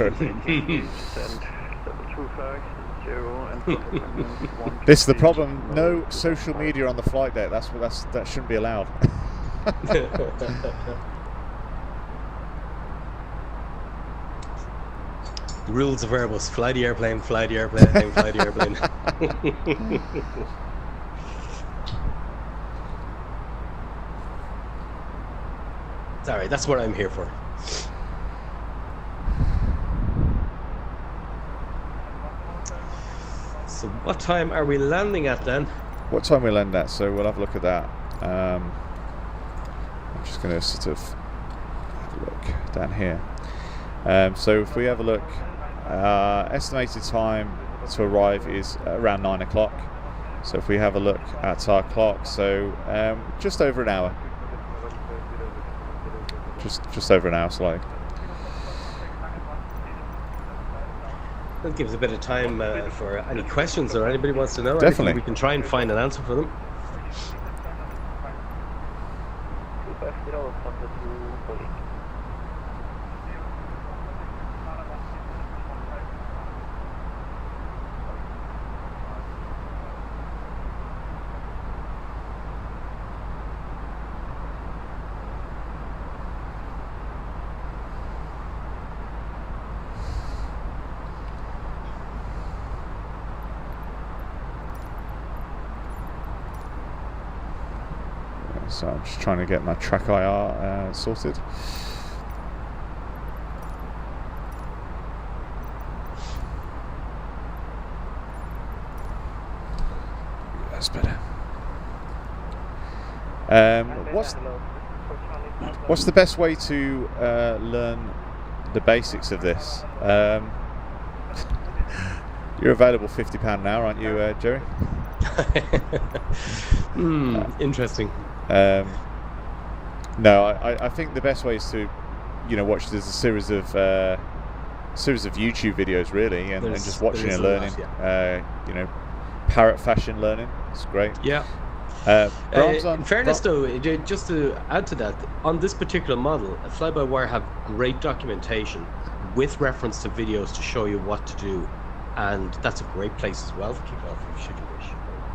This is the problem. No social media on the flight deck. That shouldn't be allowed. The rules of Airbus: fly the airplane, fly the airplane, fly the airplane. It's alright, that's what I'm here for. So what time are we landing at then? What time we land at? So we'll have a look at that. I'm just going to sort of have a look down here. So if we have a look, estimated time to arrive is around 9 o'clock. So if we have a look at our clock, so just over an hour. Just over an hour, slightly. That gives a bit of time for any questions or anybody wants to know. Definitely. We can try and find an answer for them. So I'm just trying to get my track IR sorted. That's better. What's the best way to learn the basics of this? You're available £50 an hour, aren't you, Jerry? Interesting. No, I think the best way is to, watch. There's a series of YouTube videos really, and just watching and learning. Parrot fashion learning. It's great. Yeah. In fairness, though, just to add to that, on this particular model, fly-by-wire have great documentation with reference to videos to show you what to do, and that's a great place as well to kick off if you wish.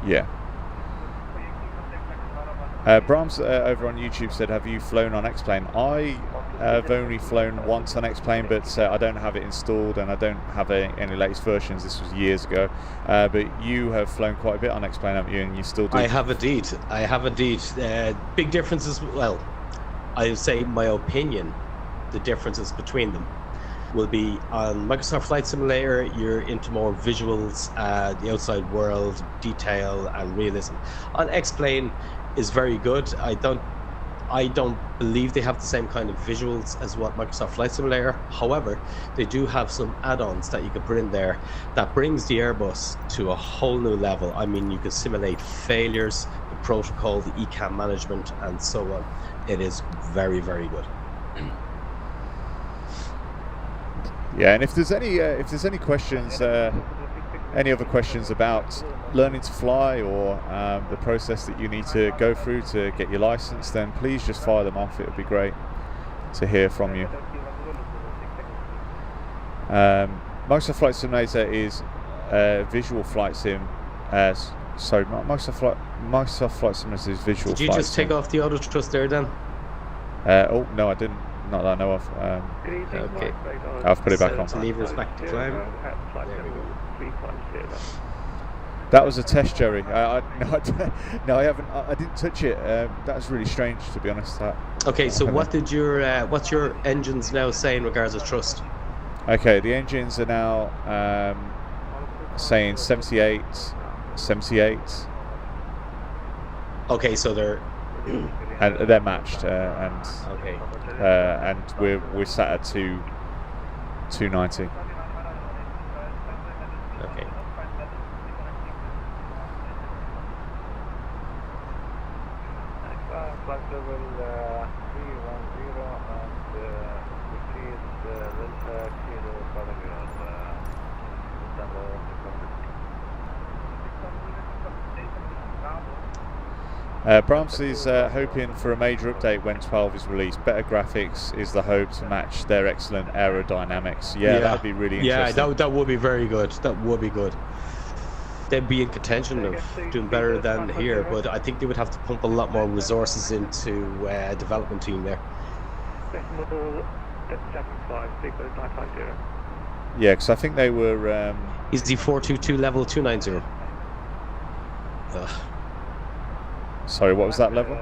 Yeah. Brahms over on YouTube said, have you flown on X-Plane? I have only flown once on X-Plane, but I don't have it installed and I don't have any latest versions. This was years ago. But you have flown quite a bit on X-Plane, haven't you? And you still do? I have indeed. Big differences. Well, I would say my opinion, the differences between them will be on Microsoft Flight Simulator, you're into more visuals, the outside world, detail and realism. On X-Plane is very good. I don't believe they have the same kind of visuals as what Microsoft Flight Simulator. However, they do have some add-ons that you can put in there that brings the Airbus to a whole new level. I mean, you can simulate failures, the protocol, the ECAM management, and so on. It is very, very good. Yeah, and if there's any questions, any other questions about learning to fly or the process that you need to go through to get your license, then please just fire them off. It would be great to hear from you. Microsoft Flight Simulator is visual flight sim. Sorry, Microsoft Flight Simulator is visual. Did you just take off the auto thrust there, Dan? Oh no, I didn't. Not that I know of. Okay. I've put it back on. Levers back to climb. There we go. That was a test, Jerry. No, I haven't. I didn't touch it. That was really strange, to be honest. Okay, so what's your engines now saying in regards to thrust? Okay, the engines are now saying 78. Okay, so they're and they're matched, okay. And we're sat at 290. Okay. Flight level 310 and proceed Delta Kilo Brahms is hoping for a major update when 12 is released. Better graphics is the hope to match their excellent aerodynamics. Yeah, that would be really interesting. Yeah, that would be very good. That would be good. They'd be in contention of doing better than here, but I think they would have to pump a lot more resources into a development team there. Yeah, because I think they were... EasyJet level 290. Sorry, what was that level?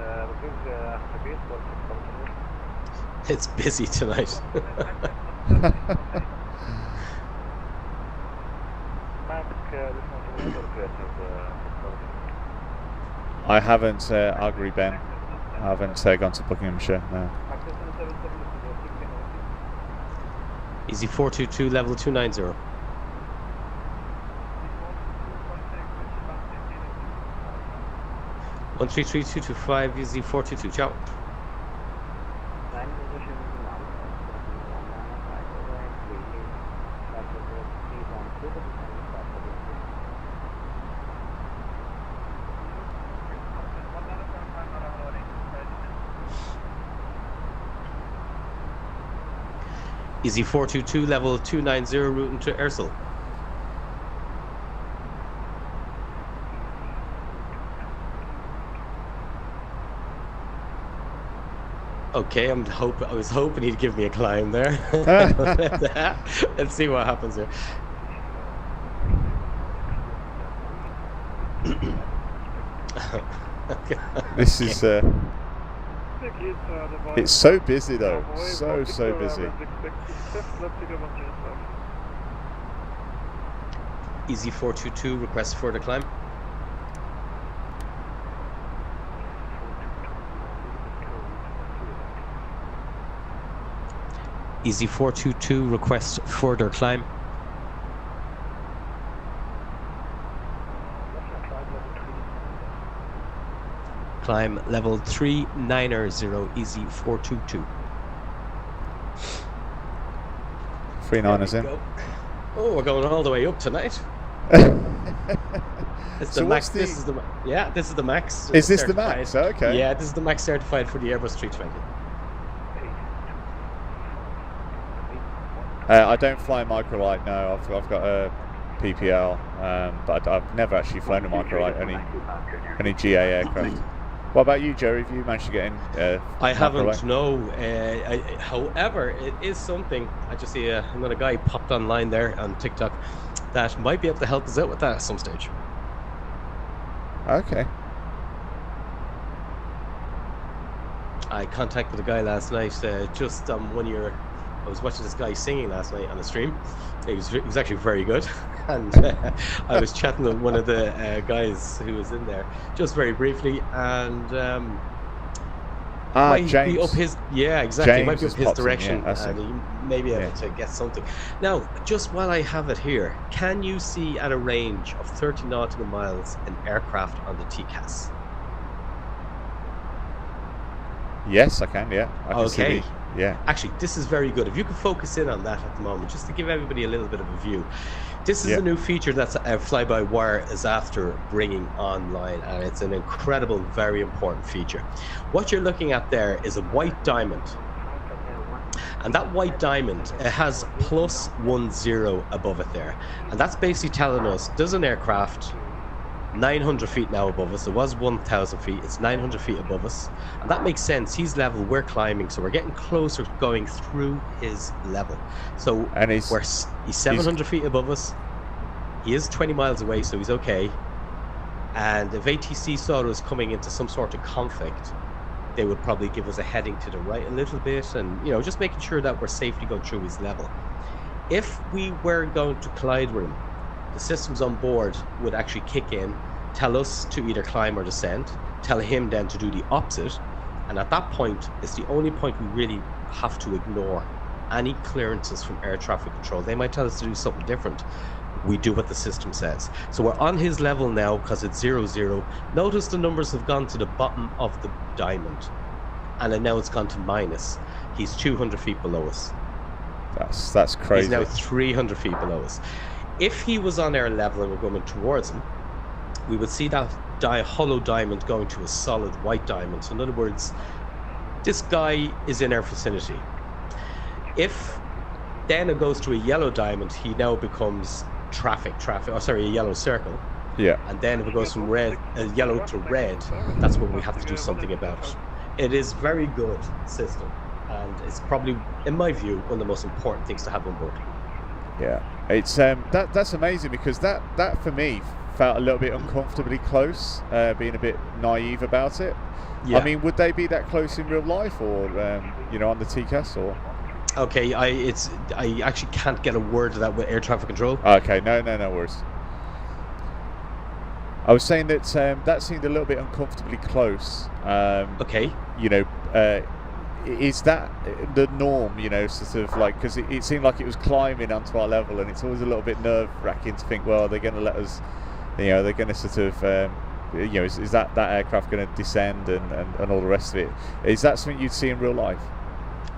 It's busy tonight. I haven't, I'll agree, Ben. I haven't gone to Buckinghamshire, no. EasyJet level 290. One 33225 EasyJet 422. Ciao. EasyJet level 290 routing to Ersel. Okay, I was hoping he'd give me a climb there. Let's see what happens here. This is it's so busy though, so busy. EasyJet request for the climb. EasyJet request further climb. Climb level 390, EasyJet. 39ers in. Oh, we're going all the way up tonight. It's the max. This is the max. Is this the max? Okay. Yeah, this is the max certified for the Airbus 320. I don't fly microlight. No, I've got a PPL, but I've never actually flown a microlight. Only GA aircraft. What about you, Jerry? Have you managed to get in? I haven't, no. However, it is something. I just see another guy popped online there on TikTok that might be able to help us out with that at some stage. Okay. I contacted a guy last night, just one year. I was watching this guy singing last night on the stream. He was actually very good, and I was chatting with one of the guys who was in there just very briefly, and might James. be up his exactly. James Might be up his direction, and he may be able to get something. Now, just while I have it here, can you see at a range of 30 nautical miles an aircraft on the TCAS? Yes, I can. Yeah. I can see yeah. Actually, this is very good. If you could focus in on that at the moment, just to give everybody a little bit of a view. This is a new feature that's Fly-by-Wire is after bringing online, and it's an incredible, very important feature. What you're looking at there is a white diamond. And that white diamond, it has +10 above it there. And that's basically telling us there's an aircraft 900 feet now above us. It was 1,000 feet. It's 900 feet above us. And that makes sense. He's level, we're climbing. So we're getting closer, going through his level. So he's 700 feet above us. He is 20 miles away, so he's okay. And if ATC saw us coming into some sort of conflict, they would probably give us a heading to the right a little bit. And, just making sure that we're safely going through his level. If we were going to collide with him, the systems on board would actually kick in, tell us to either climb or descend, tell him then to do the opposite, and at that point, it's the only point we really have to ignore any clearances from air traffic control. They might tell us to do something different. We do what the system says. So we're on his level now because it's 00. Notice the numbers have gone to the bottom of the diamond, and then now it's gone to minus. He's 200 feet below us. That's crazy. He's now 300 feet below us. If he was on our level and we're going towards him, we would see that hollow diamond going to a solid white diamond. So in other words, this guy is in our vicinity. If then it goes to a yellow diamond, he now becomes a yellow circle. Yeah. And then if it goes from yellow to red, that's what we have to do something about. It is very good system, and it's probably, in my view, one of the most important things to have on board. Yeah, it's that's amazing, because that for me felt a little bit uncomfortably close, being a bit naive about it. Yeah. I mean, would they be that close in real life, or on the TCAS, or? Okay, I actually can't get a word of that with air traffic control. Okay, no worries. I was saying that that seemed a little bit uncomfortably close. Okay. Is that the norm, sort of like, because it seemed like it was climbing onto our level, and it's always a little bit nerve-wracking to think, well, they're going to let us, they're going to sort of, is that aircraft going to descend and all the rest of it? Is that something you'd see in real life?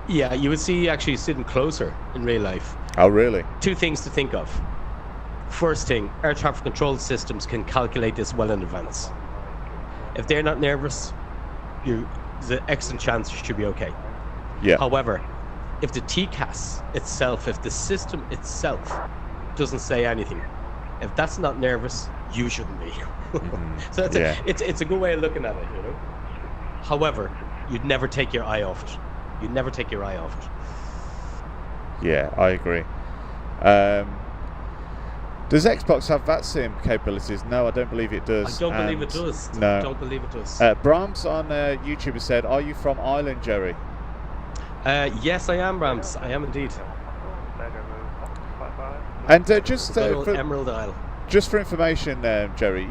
Yeah, you would see actually sitting closer in real life. Oh, really? Two things to think of. First thing, air traffic control systems can calculate this well in advance. If they're not nervous, there's an excellent chance you should be okay. Yeah. However, if the TCAS itself, if the system itself doesn't say anything, if that's not nervous, you shouldn't be. So it's a good way of looking at it, However, you'd never take your eye off it. You'd never take your eye off it. Yeah, I agree. Does Xbox have VATSIM capabilities? No, I don't believe it does. I don't believe it does. No. I don't believe it does. Brahms on YouTube has said, "Are you from Ireland, Jerry?" Yes, I am, Brahms. I am indeed. And just for Emerald Isle. Just for information, Jerry,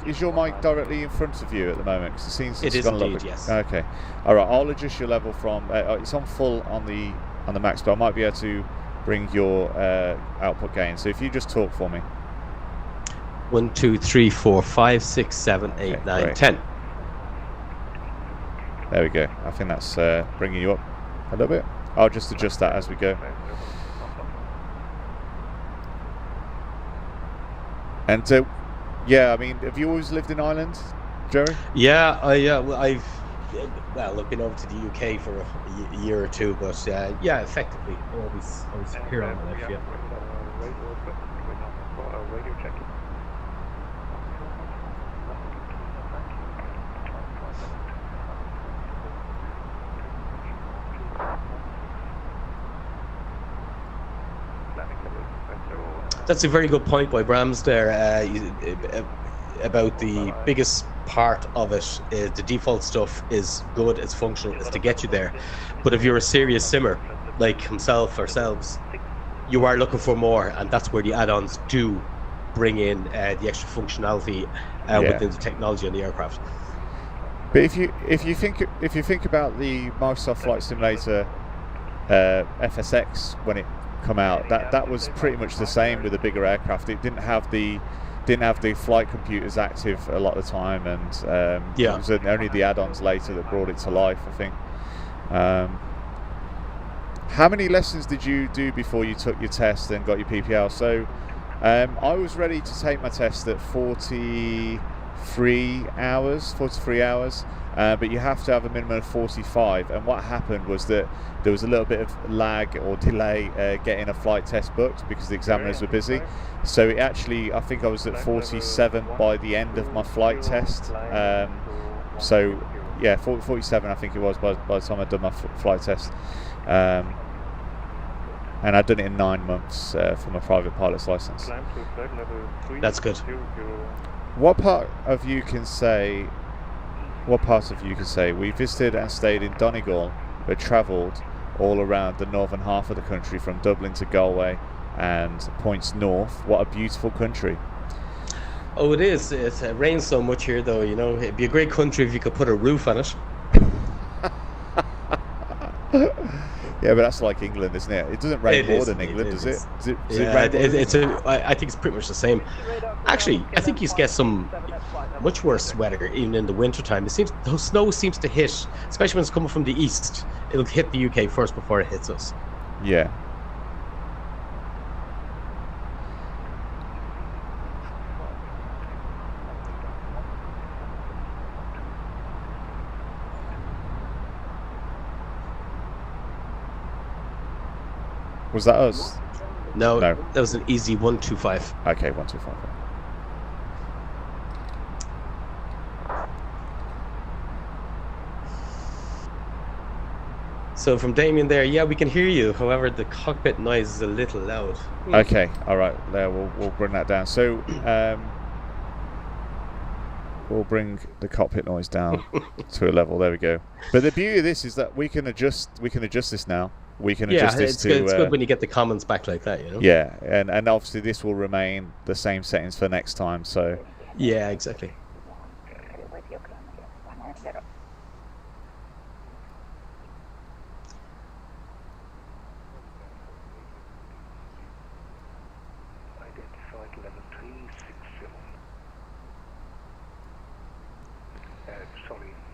is your mic directly in front of you at the moment? Because it seems it is indeed, yes. Okay, all right. I'll adjust your level from. It's on full on the max, but I might be able to bring your output gain. So if you just talk for me. 1, 2, 3, 4, 5, 6, 7, 8, 9, great. 10. There we go. I think that's bringing you up a little bit. I'll just adjust that as we go. And I mean, have you always lived in Ireland, Jerry? Yeah, I've been over to the UK for a year or two, but effectively always here on my life. Yeah. That's a very good point by Brahms there about the biggest part of it is the default stuff is good, it's functional, it's to get you there. But if you're a serious simmer, like himself, ourselves, you are looking for more, and that's where the add-ons do bring in the extra functionality within the technology on the aircraft. But if you think about the Microsoft Flight Simulator FSX when it come out, that was pretty much the same with a bigger aircraft. It didn't have the flight computers active a lot of the time, and it was only the add-ons later that brought it to life, I think. How many lessons did you do before you took your test and got your PPL? So I was ready to take my test at 43 hours, but you have to have a minimum of 45. And what happened was that there was a little bit of lag or delay getting a flight test booked because the examiners were busy. So it actually, I think I was at 47 by the end of my flight test. So yeah, 47 I think it was by the time I'd done my flight test. And I'd done it in 9 months for my private pilot's license. That's good. What part of you can say we visited and stayed in Donegal, but travelled all around the northern half of the country from Dublin to Galway and points north? What a beautiful country. Oh, it is. It rains so much here, though. You know, it'd be a great country if you could put a roof on it. Yeah, but that's like England, isn't it? It doesn't rain more than England, does it? I think it's pretty much the same. Actually, I think you get some much worse weather even in the winter time. The snow seems to hit, especially when it's coming from the east. It'll hit the UK first before it hits us. Yeah. Was that us? No, that was an easy 125. Okay, 125. So from Damien there, yeah, we can hear you. However, the cockpit noise is a little loud. Okay, all right. There, we'll bring that down. So we'll bring the cockpit noise down to a level. There we go. But the beauty of this is that we can adjust this now. We can adjust this to... it's good when you get the comments back like that, you know? Yeah, and obviously this will remain the same settings for next time, so... Yeah, exactly.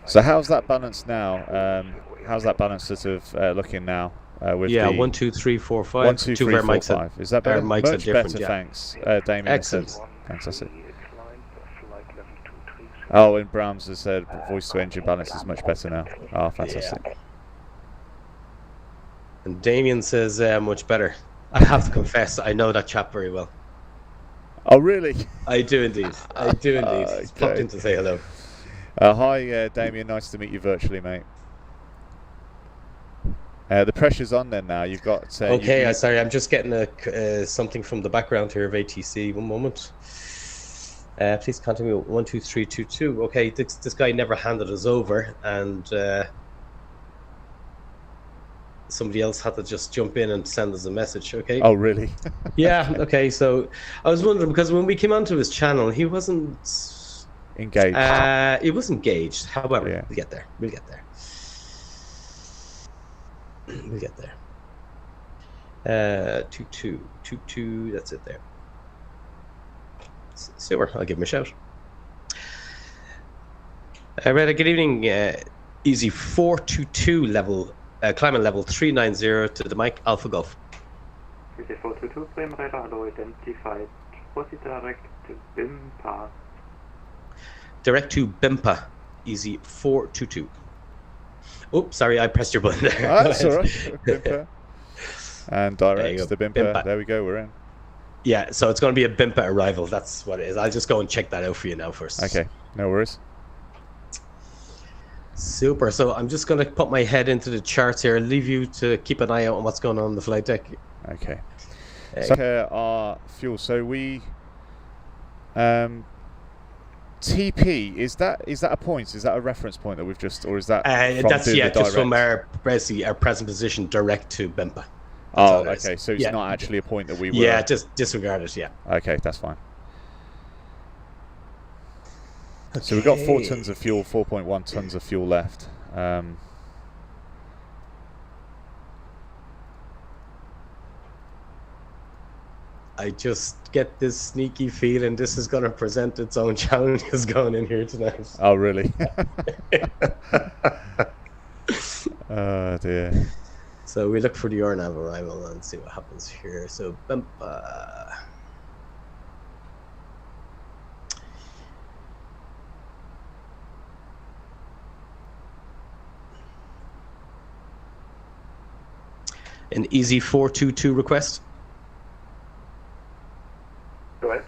So how's that balance now? How's that balance sort of looking now? With 1, 2, 3, 4, 5. 1, 2, 3, 4, 5. Is that better? Much better, thanks. Damien. Excellent. Fantastic. Oh, and Brahms has said voice to engine balance is much better now. Oh, fantastic. Yeah. And Damien says much better. I have to confess, I know that chap very well. Oh, really? I do indeed. He's popped in to say hello. Hi, Damien. Nice to meet you virtually, mate. The pressure's on then now. You've got... okay, sorry, I'm just getting something from the background here of ATC. One moment. Please contact me 12322. Okay, this guy never handed us over, and somebody else had to just jump in and send us a message. Okay. Oh, really? Yeah. Okay. So I was wondering, because when we came onto his channel, he wasn't engaged. He was engaged. However, yeah. We'll get there. We'll get there. 2222. That's it there. Super. I'll give him a shout. Right. Good evening. Easy 422 level. Climate level 390 to the mic, Alpha Golf. Easy 422, Bremenreiter, hello, identified. Proceed direct to BIMPA. Direct to BIMPA, Easy 422. Oops, sorry, I pressed your button there. That's all right. BIMPA. And direct to the BIMPA. There we go, we're in. Yeah, so it's going to be a BIMPA arrival, that's what it is. I'll just go and check that out for you now first. Okay, no worries. Super. So I'm just going to put my head into the charts here. Leave you to keep an eye out on what's going on the flight deck. Okay. So our fuel. So we TP is that a point? Is that a reference point that we've just, or is that that's just from our present position direct to Bimpa. Oh, okay. So it's not actually a point that we were. Yeah, just disregard it. Yeah. Okay, that's fine. Okay. So we've got 4 tons of fuel, 4.1 tons of fuel left. I just get this sneaky feeling this is going to present its own challenges going in here tonight. Oh, really? Oh, dear. So we look for the RNAV arrival and see what happens here. So, Bimpa. An EasyJet request. Go ahead.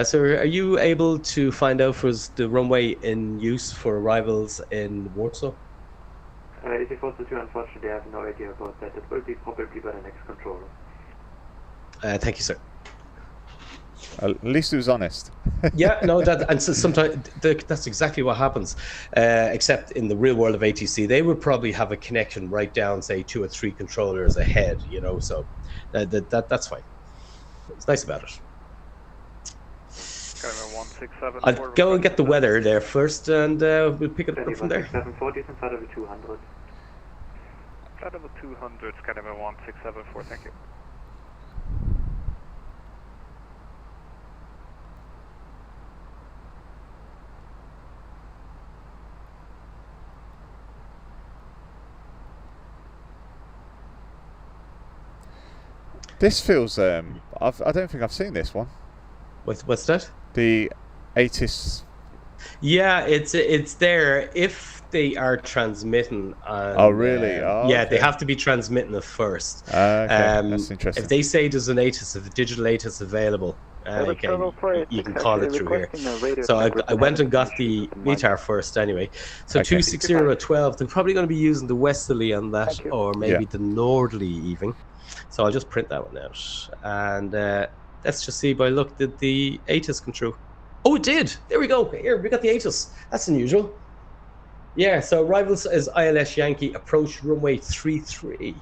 So are you able to find out for us the runway in use for arrivals in Warsaw? EasyJet, unfortunately, I have no idea about that. It will be probably by the next controller. Thank you, sir. At least he was honest. Yeah, no, and so sometimes that's exactly what happens. Except in the real world of ATC, they would probably have a connection right down, say, 2 or 3 controllers ahead. So that's fine. It's nice about it. I'll go and get the weather there first, and we'll pick it up from there. 740 inside of a 200. Inside of a 200, Skydiver 1674, thank you. This feels. I don't think I've seen this one. What's that? The ATIS. Yeah, it's there if they are transmitting. And, oh, really? Oh, yeah, okay. They have to be transmitting it first. Okay, that's interesting. If they say there's an ATIS, a digital ATIS available, you can call it through here. So I went and got the METAR first anyway. So 26012, they're probably going to be using the westerly on that, or maybe the northerly even. So I'll just print that one out. And let's just see by look, did the ATIS come through? Oh, it did! There we go. Here, we got the ATIS. That's unusual. Yeah, so arrivals is ILS Yankee, approach runway 33.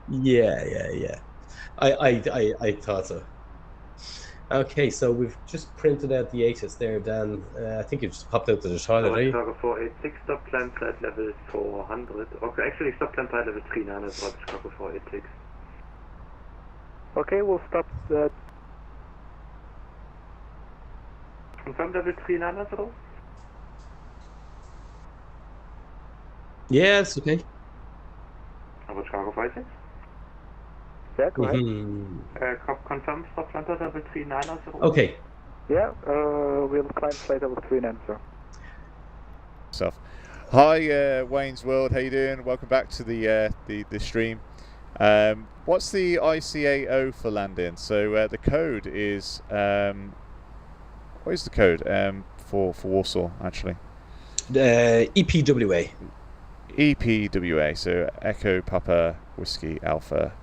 Yeah. I thought so. Okay, so we've just printed out the ATIS there, Dan. I think you just popped out to the toilet, eh? Chicago 486, stop climb flight level 400. Okay, actually stop climb flight level 39 as well, Chicago 486. Okay, we'll stop that. Confirm level 39 as well? Yeah, it's okay. How about Chicago 486? Yeah, go ahead. Confirm stop climb flight level 39 as well? Okay. Yeah, we'll climb flight level 39, sir. Hi, Wayne's World. How you doing? Welcome back to the stream. What's the ICAO for landing? So the code is what is the code for Warsaw actually? EPWA. EPWA. So Echo Papa Whiskey Alpha.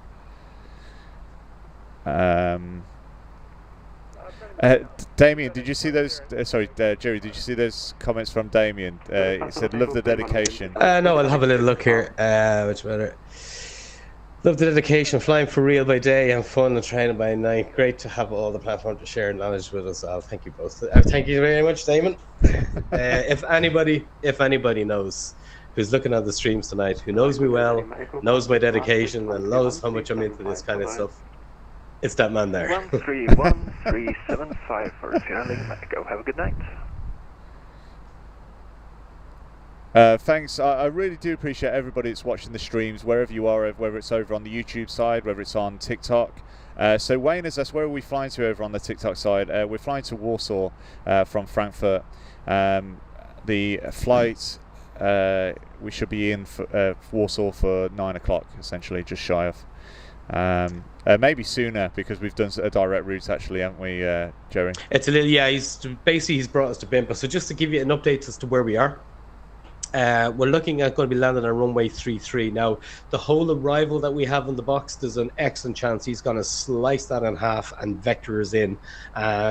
Damien, did you see those? Sorry, Jerry, did you see those comments from Damien? It said, "Love the dedication." No, I'll have a little look here. Which better? Love the dedication, flying for real by day and fun and training by night. Great to have all the platform to share knowledge with us all. Thank you both. Thank you very much, Damon. If anybody knows, who's looking at the streams tonight, who knows me well, knows my dedication, and knows how much I'm into this kind of stuff, it's that man there. 131375 for Sierra Lima Echo. Have a good night. Thanks. I really do appreciate everybody that's watching the streams, wherever you are, whether it's over on the YouTube side, whether it's on TikTok. So Wayne, where are we flying to over on the TikTok side? We're flying to Warsaw from Frankfurt. The flight, we should be in for, Warsaw for 9 o'clock, essentially, just shy of. Maybe sooner, because we've done a direct route actually, haven't we, Jerry? It's a little, yeah. He's brought us to Bimpa. So just to give you an update as to where we are, we're looking at going to be landing on runway 33. Now, the whole arrival that we have in the box, there's an excellent chance he's going to slice that in half and vector us in.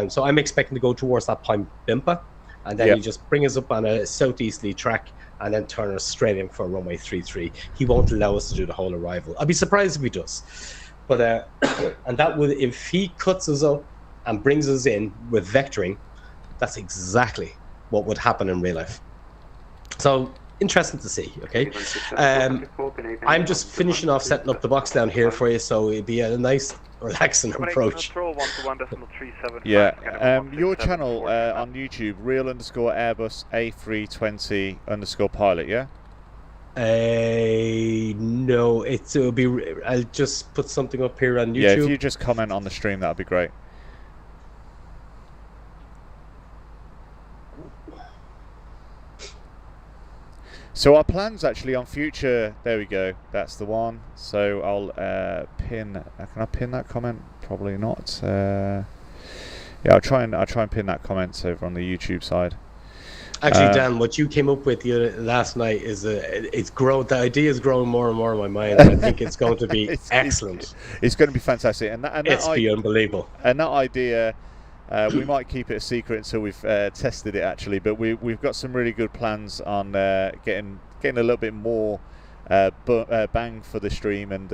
So I'm expecting to go towards that point Bimpa, and then you just bring us up on a southeasterly track and then turn us straight in for runway 33. He won't allow us to do the whole arrival. I'd be surprised if he does. But and that would, if he cuts us up and brings us in with vectoring, that's exactly what would happen in real life. So interesting to see. Okay, I'm just finishing off setting up the box down here for you, so it'd be a nice, relaxing approach. Yeah, your channel on YouTube, real_Airbus A320_pilot. Yeah. No, it'll be. I'll just put something up here on YouTube. Yeah, if you just comment on the stream, that'd be great. So our plans actually on future. There we go. That's the one. So I'll pin. Can I pin that comment? Probably not. Yeah, I'll try and pin that comment over on the YouTube side. Actually, Dan, what you came up with last night is it's grown. The idea is growing more and more in my mind. And I think it's going to be excellent. It's going to be fantastic, and it's unbelievable. And that idea, we might keep it a secret until we've tested it actually. But we've got some really good plans on getting a little bit more bang for the stream, and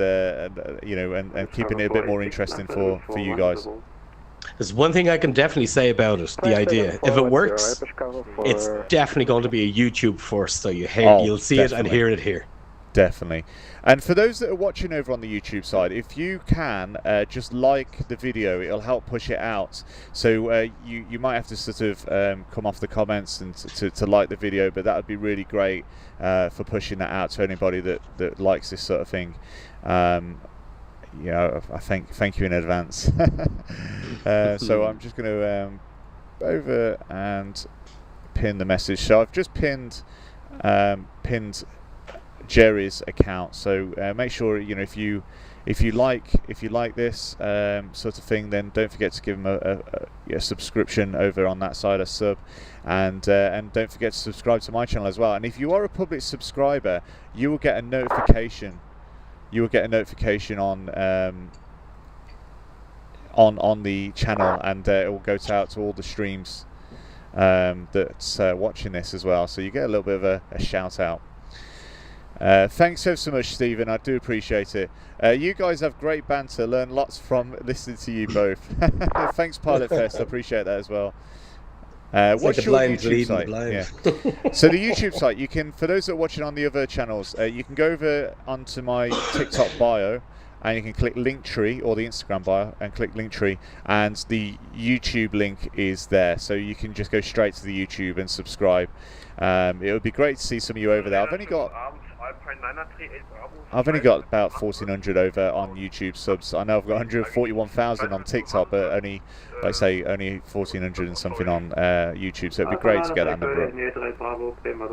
you know, and keeping it a bit more interesting for you guys. There's one thing I can definitely say about it, the idea. If it works, it's definitely going to be a YouTube first, so you'll see it and hear it here. Definitely. And for those that are watching over on the YouTube side, if you can just like the video, it'll help push it out. So you might have to sort of come off the comments and to like the video, but that would be really great for pushing that out to anybody that likes this sort of thing. You know, I thank you in advance. So I'm just going to over and pin the message. So I've just pinned Jerry's account. So make sure, you know, if you like this sort of thing, then don't forget to give him a subscription over on that side, a sub, and don't forget to subscribe to my channel as well. And if you are a public subscriber, you will get a notification. You will get a notification on the channel, and it will go out to all the streams that's watching this as well. So you get a little bit of a shout out. Thanks so much, Stephen. I do appreciate it. You guys have great banter. Learn lots from listening to you both. Thanks, Pilot Fest. I appreciate that as well. What's your YouTube site? Yeah. So the YouTube site, you can, for those that are watching on the other channels, you can go over onto my TikTok bio, and you can click Linktree, or the Instagram bio, and click Linktree, and the YouTube link is there. So you can just go straight to the YouTube and subscribe. It would be great to see some of you over there. I've only got about 1,400 over on YouTube subs. I know I've got 141,000 on TikTok, but only, like I say, only 1,400 and something on YouTube. So it'd be great to get that number up.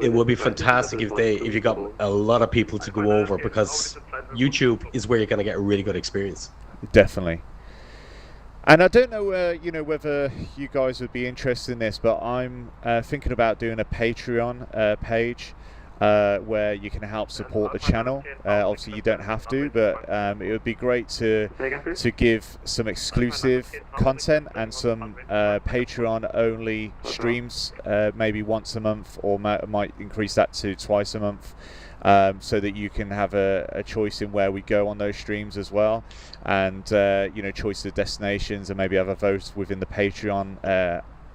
It would be fantastic if you got a lot of people to go over, because YouTube is where you're going to get a really good experience. Definitely. And I don't know, you know, whether you guys would be interested in this, but I'm thinking about doing a Patreon page. Where you can help support the channel. Obviously you don't have to, but it would be great to give some exclusive content and some Patreon only streams, maybe once a month, or might increase that to twice a month, so that you can have a choice in where we go on those streams as well, and you know, choice of destinations, and maybe have a vote within the Patreon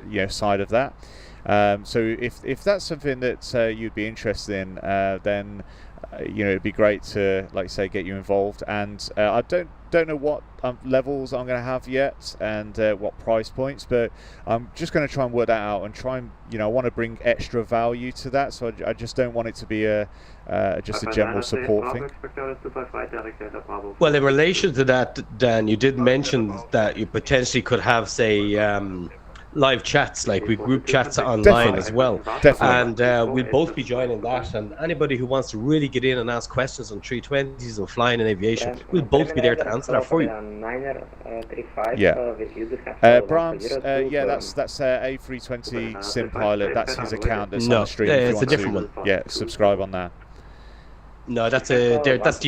you know, side of that. So if that's something that you'd be interested in, then you know, it'd be great to, like I say, get you involved. And I don't know what levels I'm going to have yet, and what price points, but I'm just going to try and work that out, and try and, you know, I want to bring extra value to that. So I just don't want it to be just a general support thing. Well, in relation to that, Dan, you did mention that you potentially could have, say, live chats, like we group chats online as well. Definitely. And we'll both be joining that. And anybody who wants to really get in and ask questions on 320s and flying and aviation, we'll both be there to answer that for you. Yeah. Brahms, yeah, that's A320 Sim Pilot. That's his account. That's on the stream. It's a different one. Yeah, subscribe on that. No, that's the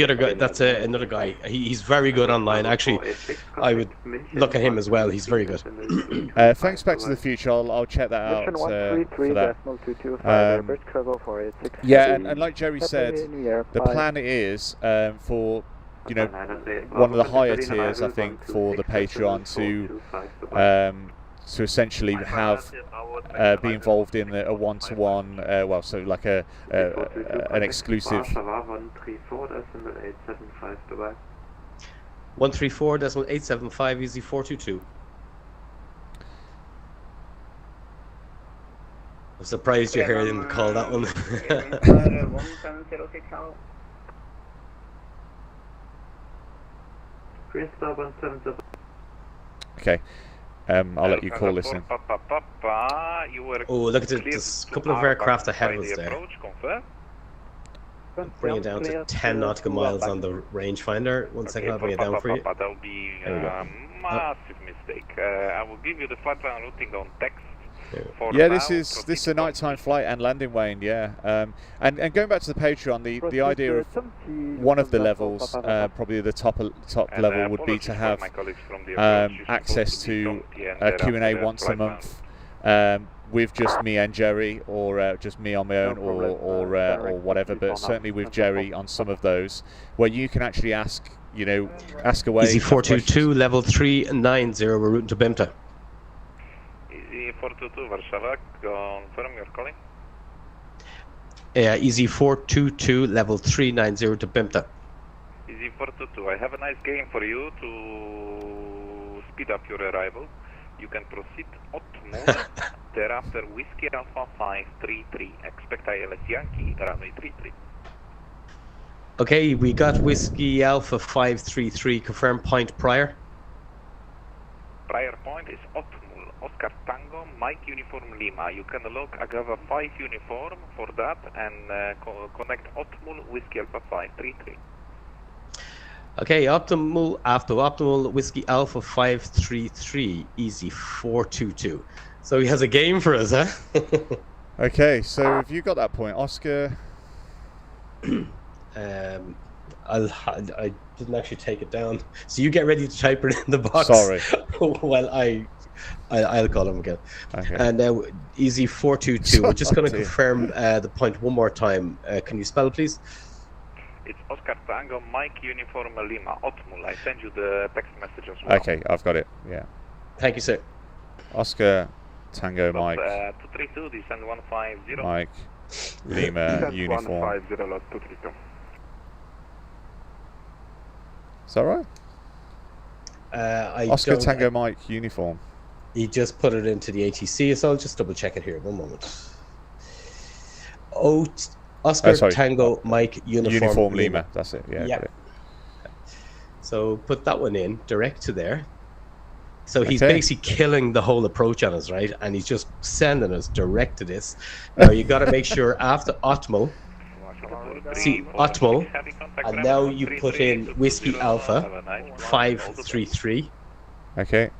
other guy. That's another guy. He's very good online. Actually, I would look at him as well. He's very good. Thanks, Back to the Future. I'll check that out for that. Yeah, and like Jerry said, the plan is for one of the higher tiers, I think, for the Patreon to essentially have be involved in a one-to-one, well, so like an exclusive. 134.875 EZ422. I'm surprised you heard him call that one. Okay. I'll let you call this in. Oh, look at it. There's a couple of aircraft ahead of us there. Bring it down to 10 nautical miles on the rangefinder. 1 second, I'll bring it down for you. That'll be a massive mistake. I will give you the flight plan routing on text. Yeah, this is a nighttime flight and landing, Wayne. Yeah, and going back to the Patreon, the idea of one of the levels, probably the top level, would be to have access to a Q&A once a month with just me and Jerry, or just me on my own, or whatever. But certainly with Jerry on some of those, where you can actually ask away. EZ422 level 390. We're routing to Bimta. EZ422 Warsaw, confirm you're calling. Yeah, EZ422 level 390 to Bimta. EZ422, I have a nice game for you to speed up your arrival. You can proceed optimal. Thereafter, Whiskey Alpha 533. Expect ILS Yankee, runway 33. Okay, we got Whiskey Alpha 533. Confirm point prior. Prior point is optimal. Oscar Tango, Mike Uniform Lima. You can log Agava 5 uniform for that and connect optimal Whiskey Alpha 533. Okay, optimal after optimal Whiskey Alpha 533 EZ422. So he has a game for us, huh? Okay, so have you got that point, Oscar? I didn't actually take it down. So you get ready to type it in the box. Sorry. Well, I'll call him again. Okay. And EZ422. We're just going to confirm the point one more time. Can you spell it, please? It's Oscar Tango, Mike Uniform Lima, optimal. I send you the text message as well. Okay, I've got it. Yeah. Thank you, sir. Oscar Tango, Mike. 232, descend 150. Mike Lima Uniform. 150, lost 232. Is that right? Oscar Tango Mike Uniform. He just put it into the ATC, so I'll just double check it here. 1 moment. Oscar Tango Mike Uniform Lima. That's it. Yeah. It. So put that one in direct to there. So he's basically killing the whole approach on us, right? And he's just sending us direct to this. Now you got to make sure after optimal. See optimal, and now you put in Whiskey Alpha 533. Okay.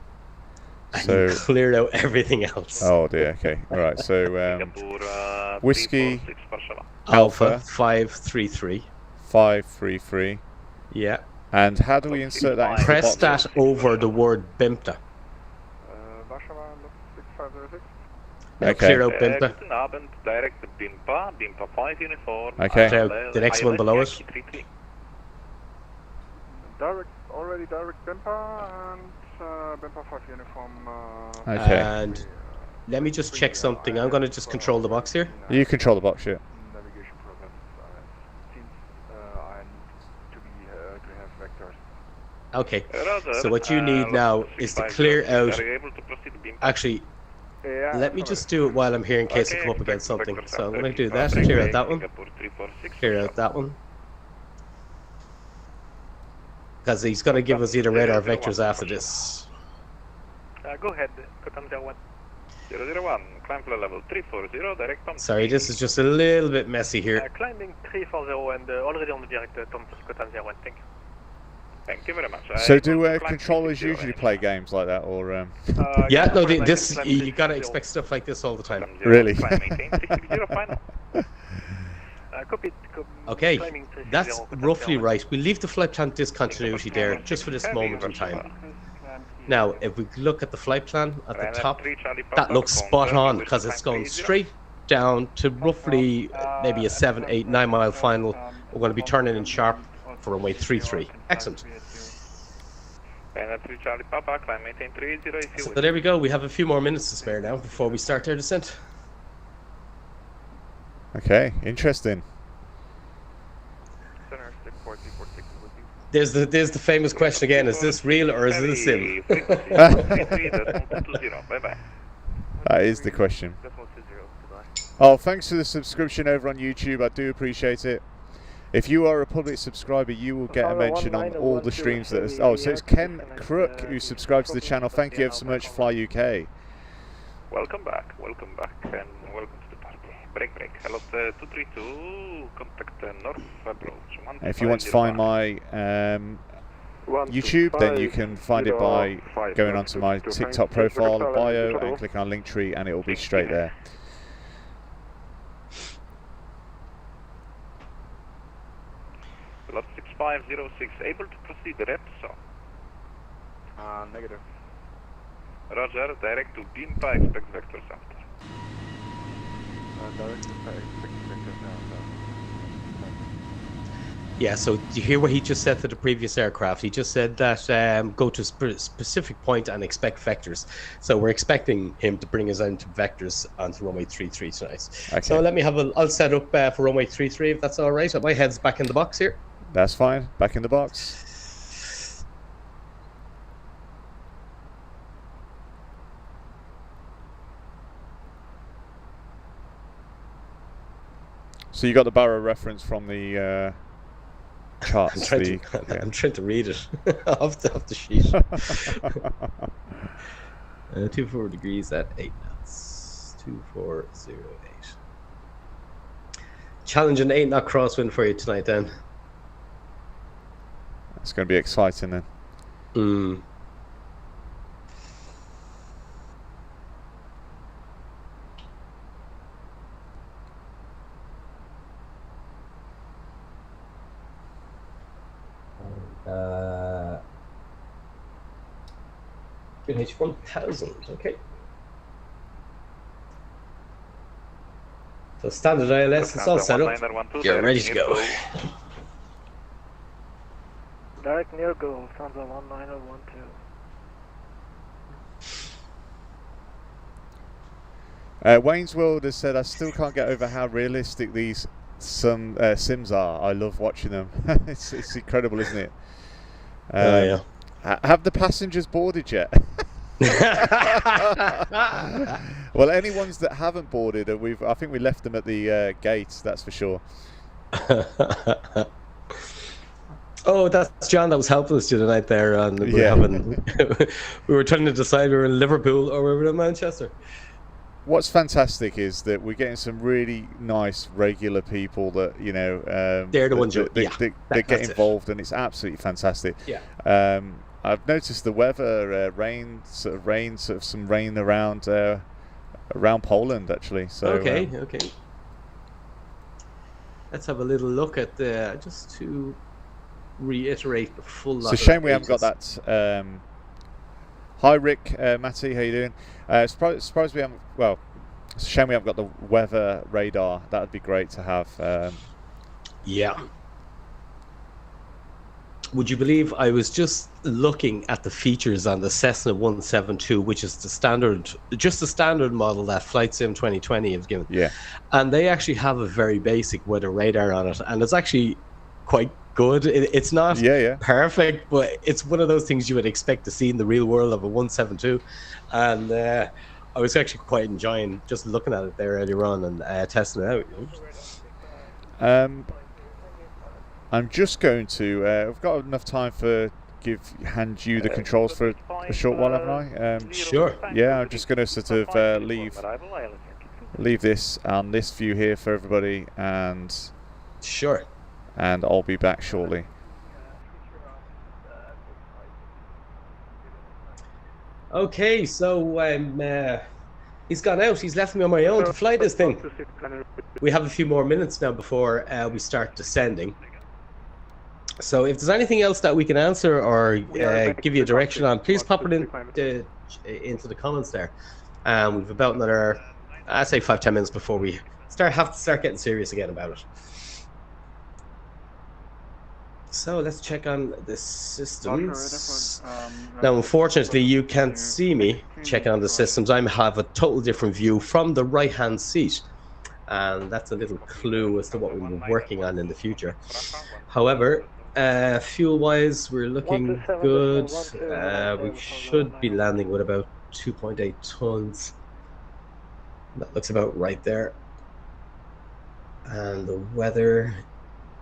And you cleared out everything else. Oh dear. Okay. All right. So Whiskey Alpha 533. 533. Yeah. And how do we insert that into Press the box? that over the word Bimta. Now clear out Bimta. Direct Bimpa, Bimpa 5 uniform. Okay. The next one below it. Already direct Bimpa and Bimpa 5 uniform. Okay. And let me just check something. I'm going to just control the box here. You control the box, yeah. Navigation process. Seems I need to have vectors. Okay. So what you need now is to clear out. Actually, let me just do it while I'm here in case I come up against something. So I'm going to do that. Clear out that one. Clear out that one. Because he's going to give us either radar vectors after this. Go ahead. Cut on that one. 001, climb floor level 340, direct Tom. Sorry, this is just a little bit messy here. Climbing 340 and already on the direct Tom Cotan 01, thank you. Thank you very much. So do controllers usually play games like that, or? Yeah, no, this you gotta expect stuff like this all the time. Really? Okay, that's roughly right. We'll leave the flight plan discontinuity there just for this moment in time. Now, if we look at the flight plan at the top, that looks spot on because it's going straight down to roughly maybe a 7, 8, 9 mile final. We're going to be turning in sharp for runway 33. Excellent. So there we go. We have a few more minutes to spare now before we start our descent. Okay, interesting. There's the famous question again: is this real or is it a sim? That is the question. Oh, thanks for the subscription over on YouTube. I do appreciate it. If you are a public subscriber, you will get a mention on all the streams that are... Oh, so it's Ken Crook who subscribed to the channel. Thank you ever so much, Fly UK. Welcome back, and welcome to the party. Break. Hello, 232, contact North approach. If you want to find my YouTube, then you can find it by going onto my TikTok profile, bio, and clicking on Linktree, and it will be straight there. Lot 6506, able to proceed direct south? Negative. Roger, direct to Bimpa, expect vector south. Direct to expect vector south. Yeah, so do you hear what he just said to the previous aircraft? He just said that go to a specific point and expect vectors. So we're expecting him to bring us into vectors onto runway 33 tonight. Okay. So let me I'll set up for runway 33 if that's all right. My head's back in the box here. That's fine. Back in the box. So you got the Barrow reference from the charts. I'm trying to read it off the sheet. 24 degrees at 8 knots. 2408. Challenging 8 knot crosswind for you tonight, then. It's going to be exciting then. H1000, okay. So standard ILS, it's all set up. You're ready to go. Direct near go, sounds like 19012. Wayne's World has said, I still can't get over how realistic these sims are. I love watching them. It's incredible, isn't it? Yeah. Have the passengers boarded yet? Well, any ones that haven't boarded, I think we left them at the gate, that's for sure. Oh, that's John that was helping us the other night there. And we were trying to decide we were in Liverpool or we were in Manchester. What's fantastic is that we're getting some really nice regular people that, you know, they're the ones that get involved, and it's absolutely fantastic. Yeah. I've noticed the weather, some rain around Poland actually. So okay. Let's have a little look at just to reiterate the full. It's a shame we haven't got that. Hi Rick, Matty, how you doing? Surprised we haven't. Well, it's a shame we haven't got the weather radar. That would be great to have. Yeah. Would you believe I was just looking at the features on the Cessna 172, which is the standard model that Flight Sim 2020 has given. Yeah. And they actually have a very basic weather radar on it, and it's actually quite good. It's not perfect, but it's one of those things you would expect to see in the real world of a 172. And I was actually quite enjoying just looking at it there earlier on and testing it out. I'm just going to. I've got enough time for hand you the controls for a short while, haven't I? Sure. Yeah, I'm just going to sort of leave this on this view here for everybody, and sure. And I'll be back shortly. Okay, so he's gone out. He's left me on my own to fly this thing. We have a few more minutes now before we start descending. So if there's anything else that we can answer or give you a direction on, please pop it into the comments there. We've about another, I'd say 5-10 minutes before we have to start getting serious again about it. So let's check on the systems. Now, unfortunately, you can't see me checking on the systems. I have a total different view from the right-hand seat, and that's a little clue as to what we'll be working on in the future. However, fuel-wise, we're looking good. We should be landing with about 2.8 tons. That looks about right there. And the weather,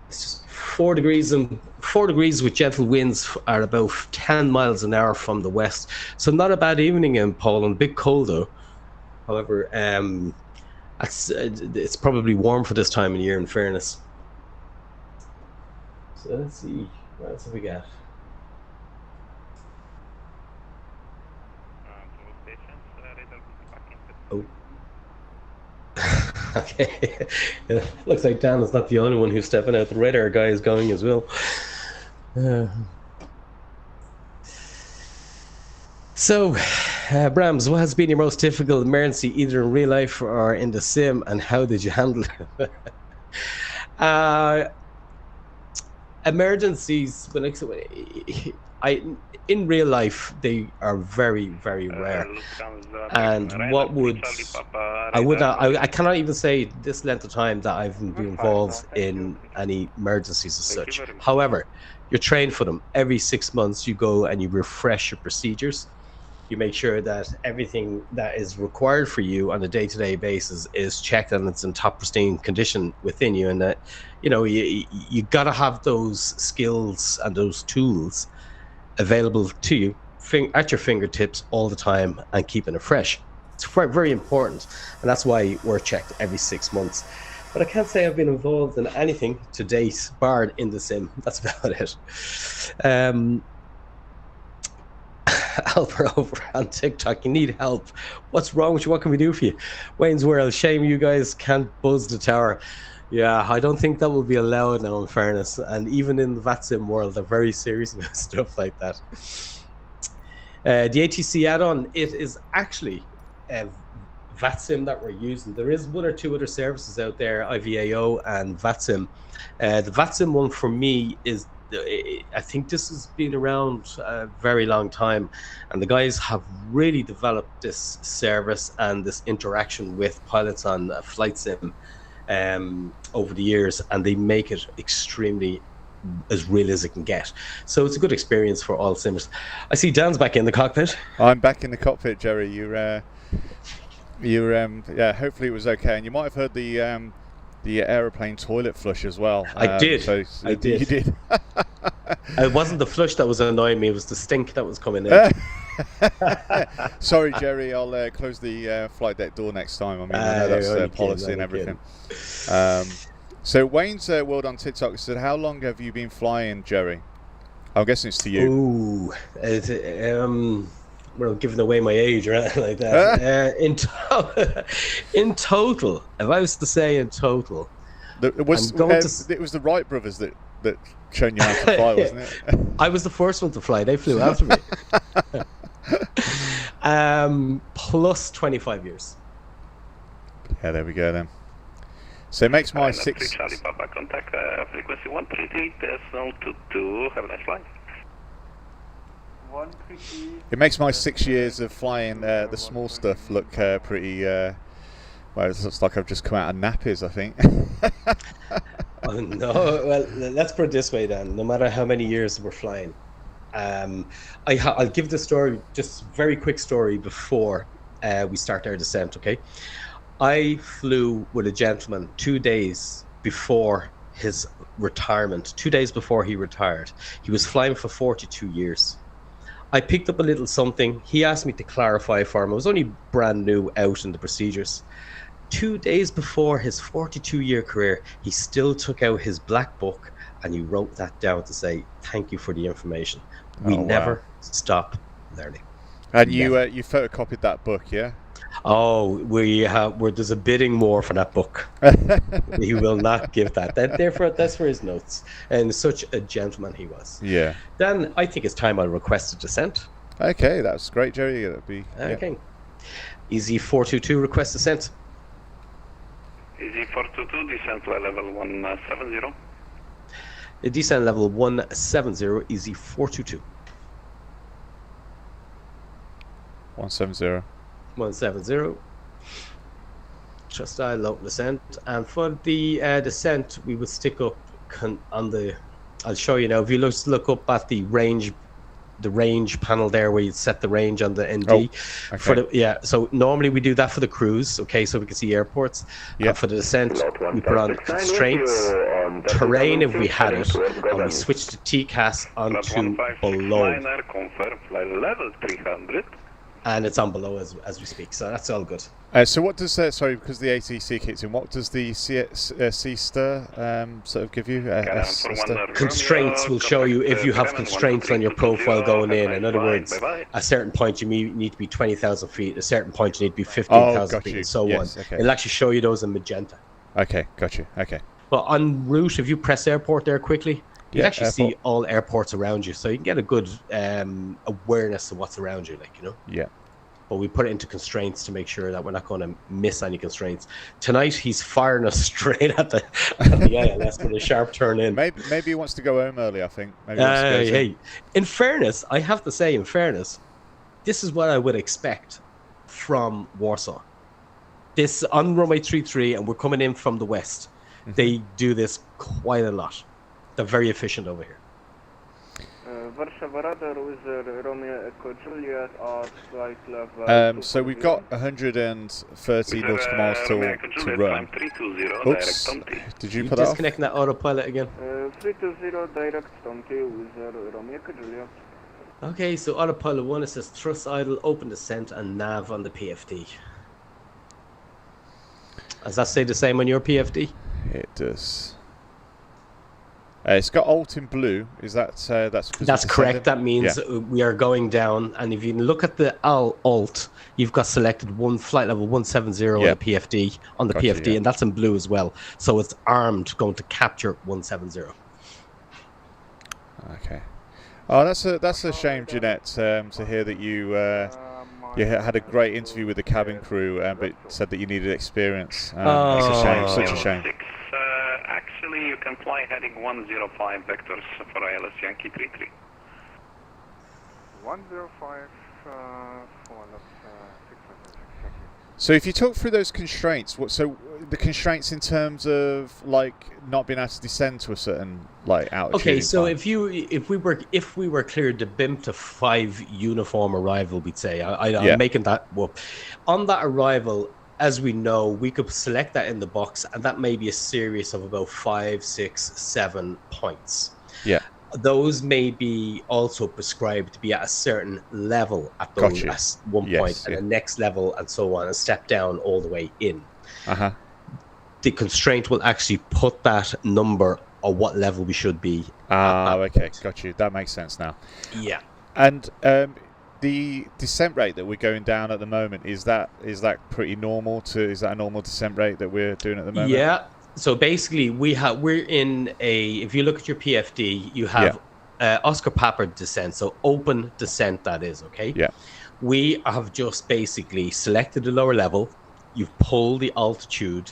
it's just 4 degrees, and 4 degrees with gentle winds are about 10 miles an hour from the west. So not a bad evening in Poland. A bit cold though. However, it's probably warm for this time of year, in fairness. So let's see, what else have we got? Oh. Okay. Looks like Dan is not the only one who's stepping out. The radar guy is going as well. So, Brahms, what has been your most difficult emergency, either in real life or in the sim, and how did you handle it? Emergencies, in real life, they are very, very rare. And I cannot even say this length of time that I've been involved in any emergencies as such. However, you're trained for them. Every 6 months, you go and you refresh your procedures. You make sure that everything that is required for you on a day-to-day basis is checked and it's in top pristine condition within you, and that you got to have those skills and those tools available to you at your fingertips all the time and keeping it fresh. It's very important, and that's why we're checked every 6 months. But I can't say I've been involved in anything to date, barred in the sim. That's about it. Albert over on TikTok, you need help. What's wrong with you? What can we do for you? Wayne's World, shame you guys can't buzz the tower. Yeah, I don't think that will be allowed now, in fairness. And even in the VATSIM world, they're very serious about stuff like that. The ATC add-on, it is actually VATSIM that we're using. There is 1 or 2 other services out there, IVAO and VATSIM. The VATSIM one for me is, I think this has been around a very long time, and the guys have really developed this service and this interaction with pilots on flight sim over the years, and they make it extremely as real as it can get. So it's a good experience for all simmers. I see Dan's back in the cockpit. I'm back in the cockpit, Jerry. You're yeah, hopefully it was okay, and you might have heard the aeroplane toilet flush as well. I did. I did. You did. It wasn't the flush that was annoying me, it was the stink that was coming in. Sorry, Jerry, I'll close the flight deck door next time. I mean, that's policy and everything. So Wayne's World on TikTok said, how long have you been flying, Jerry? I'm guessing it's to you. Ooh, well, giving away my age or anything like that. In total, if I was to say in total, it was the Wright brothers that shown you how to fly, wasn't it? I was the first one to fly. They flew after me. Plus 25 years. Yeah, there we go then. So it makes my six. Charlie Papa, contact frequency 138.22. Have a nice flight. It makes my 6 years of flying the small stuff look pretty. Well, it looks like I've just come out of nappies, I think. Oh, no, well, let's put it this way, Dan. No matter how many years we're flying, I'll give the story, just very quick story before we start our descent. Okay, I flew with a gentleman 2 days before his retirement, 2 days before he retired. He was flying for 42 years. I picked up a little something. He asked me to clarify for him. I was only brand new out in the procedures. 2 days before his 42-year career, he still took out his black book and he wrote that down to say, thank you for the information. We never stop learning. And you photocopied that book, yeah? Oh, there's a bidding war for that book. He will not give that. That's for his notes. And such a gentleman he was. Yeah. Then I think it's time I request a descent. Okay, that's great, Jerry. That'd be okay. Easy 422 request descent. Easy 422 descent level 170. Descent level 170. Easy 422. 170. 170. Trust I low descent. And for the descent, we would stick up on the. I'll show you now. If you look up at the range panel there, where you set the range on the ND. Oh, okay. For the so normally we do that for the cruise. Okay, so we can see airports. Yeah. For the descent, we put on constraints, terrain if we had it, and we switch the TCAS onto below. Confirm fly level 300. And it's on below as we speak, so that's all good. So what does sorry, because the ATC kicks in, what does the C-star sort of give you? Constraints will show you if you have constraints on your profile going in. In other words, at a certain point you need to be 20,000 feet, at a certain point you need to be 15,000 feet, and so on. Okay. It'll actually show you those in magenta. Okay, got you. Okay. But en route, if you press airport there quickly, you actually see all airports around you, so you can get a good awareness of what's around you, Yeah. But we put it into constraints to make sure that we're not going to miss any constraints. Tonight, he's firing us straight at the ILS with a sharp turn in. Maybe he wants to go home early, I think. Hey, in fairness, I have to say, this is what I would expect from Warsaw. This on runway 33, and we're coming in from the west. Mm-hmm. They do this quite a lot. They're very efficient over here. Warsaw radar with Romeo Echo Juliet are flight level. So we've got 130 nautical miles to run. Oops. Did you put that off? Disconnecting that autopilot again? 320 direct 20 with Romeo Echo Juliet. Okay, so autopilot 1, it says thrust idle, open descent, and nav on the PFD. Does that say the same on your PFD? It does. It's got alt in blue. Is that's correct? That means we are going down. And if you look at the alt, you've got selected one flight level 170 on the PFD and that's in blue as well. So it's armed, going to capture 170. Okay. Oh, that's a shame, Jeanette, to hear that you had a great interview with the cabin crew, but said that you needed experience. It's a shame, such a shame. Actually, you can fly heading 105 vectors for ILS Yankee 33. 105 So if you talk through those constraints, so the constraints in terms of not being able to descend to a certain altitude. Okay, so if we were cleared the BIM to 5 uniform arrival, we'd say I'm making that up. On that arrival, as we know, we could select that in the box, and that may be a series of about 5, 6, 7 points. Yeah. Those may be also prescribed to be at a certain level at those at one point, and the next level, and so on, and step down all the way in. Uh-huh. The constraint will actually put that number or what level we should be. Okay, got you. That makes sense now. Yeah. And the descent rate that we're going down at the moment, is that pretty normal? Is that a normal descent rate that we're doing at the moment? Yeah. So basically, we're in if you look at your PFD, you have Oscar Papa descent, so open descent, that is, okay? Yeah. We have just basically selected the lower level, you've pulled the altitude,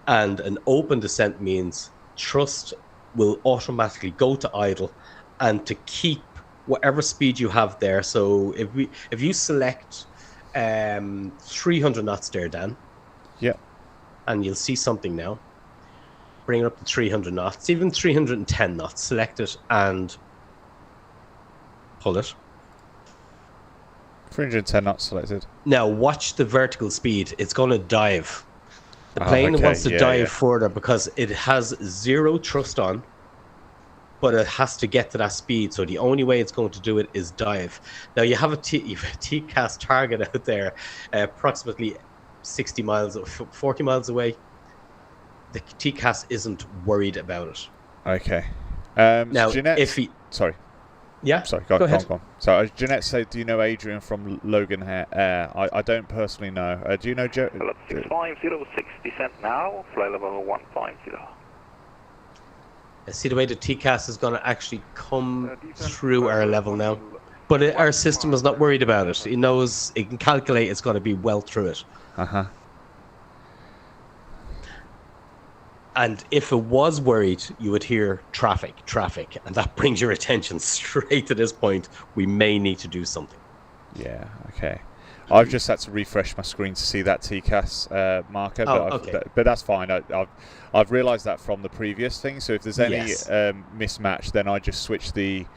and an open descent means thrust will automatically go to idle, and to keep whatever speed you have there. So if you select 300 knots there, Dan. Yeah. And you'll see something now. Bring it up to 300 knots, even 310 knots. Select it and pull it. 310 knots selected. Now watch the vertical speed. It's going to dive. The plane okay, wants to yeah, dive yeah. further because it has zero thrust on, but it has to get to that speed. So the only way it's going to do it is dive. Now you have a TCAS target out there, approximately 60 miles, 40 miles away. The TCAS isn't worried about it. Okay. Now, Jeanette, if he... Sorry. Yeah, Sorry, go ahead. Go on. So Jeanette said, do you know Adrian from Logan Air? I don't personally know. Do you know Joe? 650, descent now, fly level 150. See the way the TCAS is going to actually come through our level now. But our system is not worried about it. It knows, it can calculate it's going to be well through it. Uh-huh. And if it was worried, you would hear traffic, and that brings your attention straight to this point. We may need to do something. Yeah, okay. I've just had to refresh my screen to see that TCAS marker, but that's fine. I've realised that from the previous thing. So if there's any mismatch, then I just switch the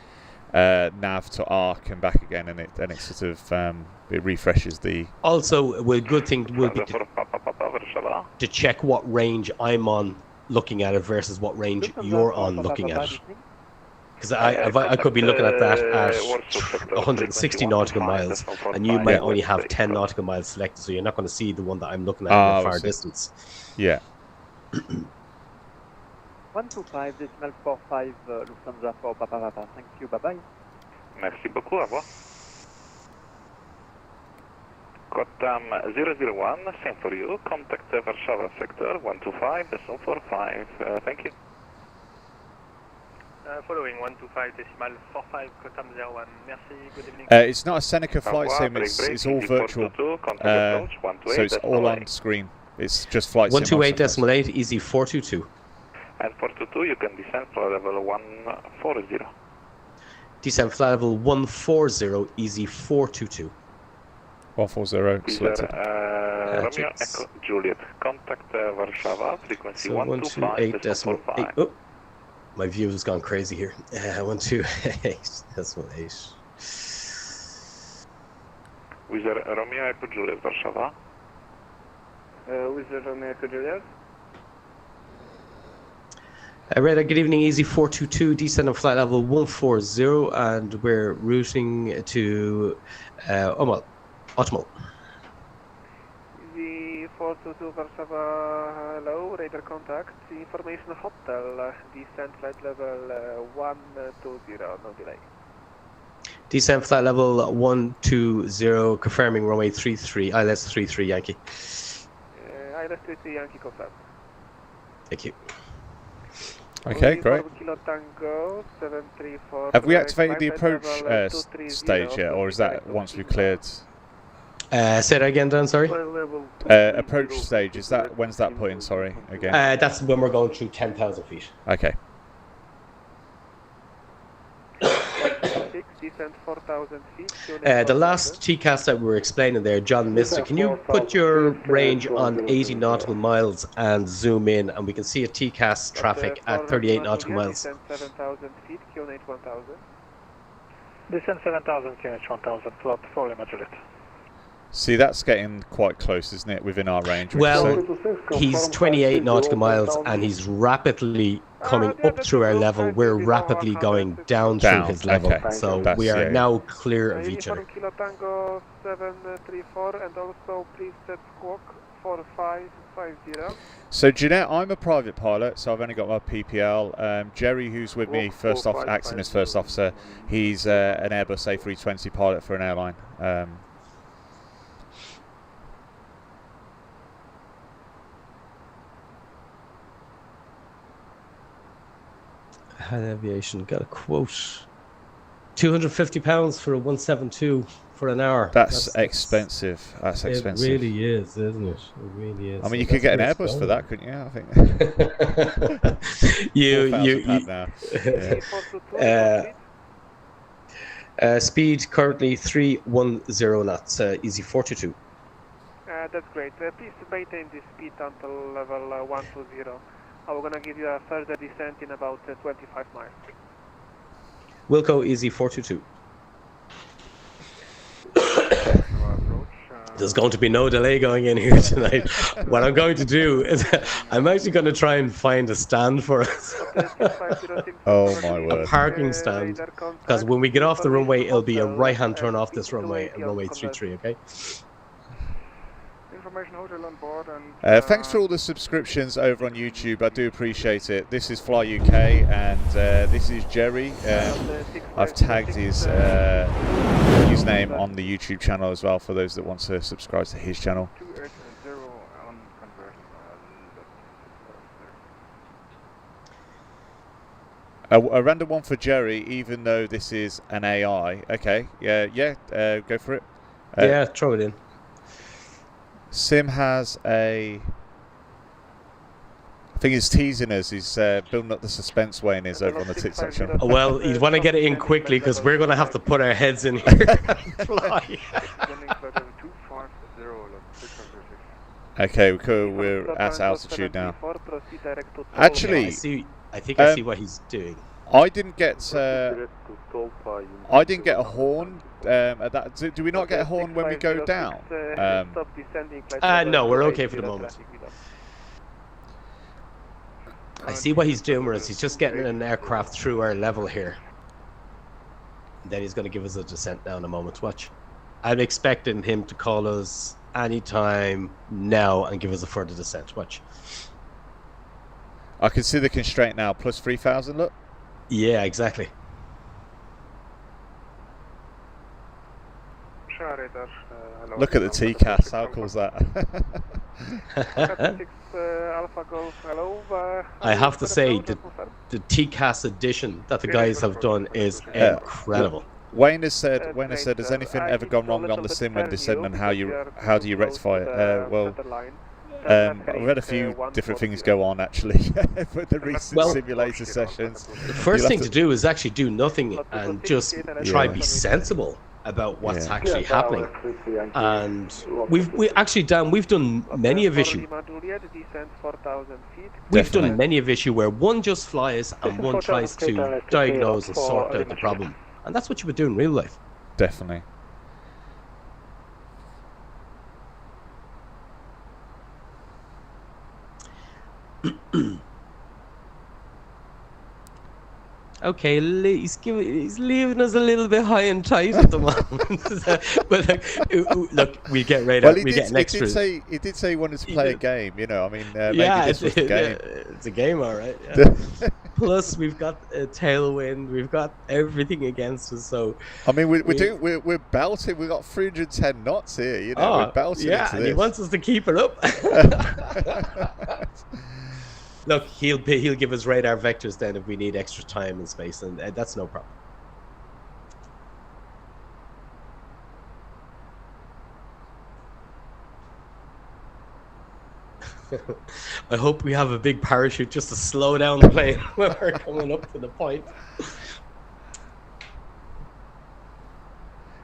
nav to ARC and back again, and it sort of it refreshes the. Also, a good thing would be to check what range I'm on looking at it versus what range you're on looking at it. Because I could be looking at that at 160 nautical miles, and you might only have 10 nautical miles selected, so you're not going to see the one that I'm looking at in a far distance. Yeah. 125.45 Lufthansa for Papa. Thank you, bye-bye. Merci beaucoup, au revoir. Kotam 001, same for you. Contact Warsaw sector 125.45. Thank you. Following 125.45 Kotam 01. Merci, good evening. It's not a Seneca flight sim, it's all virtual. So it's all on screen. It's just flight sim. 128.8, easy 422. And 422, you can descend flight level 140. Descend flight level 140, easy 422. 140 selected. Romeo Echo Juliet, contact Warsaw, frequency so 128.8. Oh, my view has gone crazy here. 128.8. With Romeo Echo Juliet, Warsaw. With Romeo Echo Juliet. Radar, good evening, easy 422, descend on flight level 140, and we're routing to Optimal. Easy 422 Warsaw, hello, radar contact, information hotel, descent flight level 120, no delay. Descent flight level 120, confirming runway 33, ILS 33 Yankee. ILS 33 Yankee confirmed. Thank you. Okay, great. Have we activated the approach stage yet, or is that once we've cleared? Say that again, Dan, sorry? Approach stage, is that, when's that put in, sorry, again? That's when we're going through 10,000 feet. Okay. The last TCAS that we were explaining there, John missed it. Can you put your range on 80 nautical miles and zoom in, and we can see a TCAS traffic at 38 nautical miles. Descent 7,000 feet, QNH 1000. Descent 7,000, QNH 1000, plot for Lima Juliet. See, that's getting quite close, isn't it, within our range? Well, he's 28 nautical miles, and he's rapidly coming up through our level. We're rapidly going down through his level, so we are now clear of each other. Kilo Tango 734, and also please set squawk 4550. So Jeanette, I'm a private pilot, so I've only got my PPL. Jerry, who's with me, acting as first officer, he's an Airbus A320 pilot for an airline. Had Aviation got a quote. £250 for a 172 for an hour. That's expensive. That's expensive. It really is, isn't it? It really is. I mean, you could get an Airbus for that, couldn't you? I think. Speed currently 310 knots. Easy 422. That's great. Please maintain this speed until level 120. We're going to give you a further descent in about 25 miles. Wilco, easy 422. There's going to be no delay going in here tonight. What I'm going to do is I'm actually going to try and find a stand for us. Oh my word. A parking stand. Because when we get off the runway, it'll be a right-hand turn off this runway, runway 33, okay? Information hotel on board and, thanks for all the subscriptions over on YouTube. I do appreciate it. This is Fly UK and this is Jerry. I've tagged his username on the YouTube channel as well for those that want to subscribe to his channel. A random one for Jerry, even though this is an AI. Okay, yeah, go for it. Yeah, throw it in. Sim has a... I think he's teasing us. He's building up the suspense, Wayne is over on the TikTok channel. Well, you want to get it in quickly because we're going to have to put our heads in here and fly. Okay, cool. We're at altitude now. Actually, I think I see what he's doing. I didn't get a horn at that. Do we not get a horn when we go down? No, we're okay for the moment. I see what he's doing, whereas he's just getting an aircraft through our level here. Then he's going to give us a descent now in a moment. Watch. I'm expecting him to call us anytime now and give us a further descent. Watch. I can see the constraint now. Plus 3,000. Look. Yeah, exactly. Look at the TCAS. How cool is that? I have to say, the TCAS edition that the guys have done is incredible. Wayne has said, has anything ever gone wrong on the sim when descending, and how do you rectify it? Well, I've had a few different things go on actually with the recent simulator sessions. The first thing to do is actually do nothing and just try and be sensible about what's actually happening. And we've actually done many of issue. We've done many of issue where one just flies and one tries to diagnose and sort out the problem. And that's what you would do in real life. Definitely. Okay, he's leaving us a little bit high and tight at the moment. But look, we get right up. We get an extra. He did say he wanted to play a game. You know, I mean, maybe this was the game. It's a game, all right. Yeah. Plus, we've got a tailwind. We've got everything against us. So, I mean, we're belting. We've got 310 knots here. You know, we're belting. Yeah, into and this. he wants us to keep it up. Look, he'll give us radar vectors then if we need extra time and space, and that's no problem. I hope we have a big parachute just to slow down the plane when we're coming up to the point.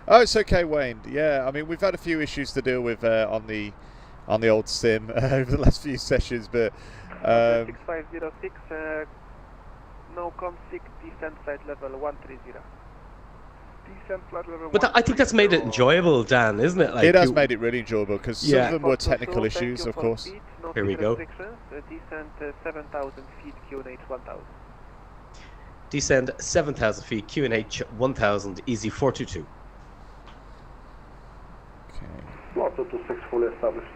Oh, it's okay, Wayne. Yeah, I mean, we've had a few issues to deal with on the old sim over the last few sessions, but 6506, no com6, descent flight level 130. Descent flight level. But I think that's made it enjoyable, Dan, isn't it? Like, it has made it really enjoyable because some of them were technical issues, of course. Here we go. Descent 7,000 feet, QNH 1,000. Descend 7,000 feet, QNH 1,000, easy 422. Lot 226 fully established.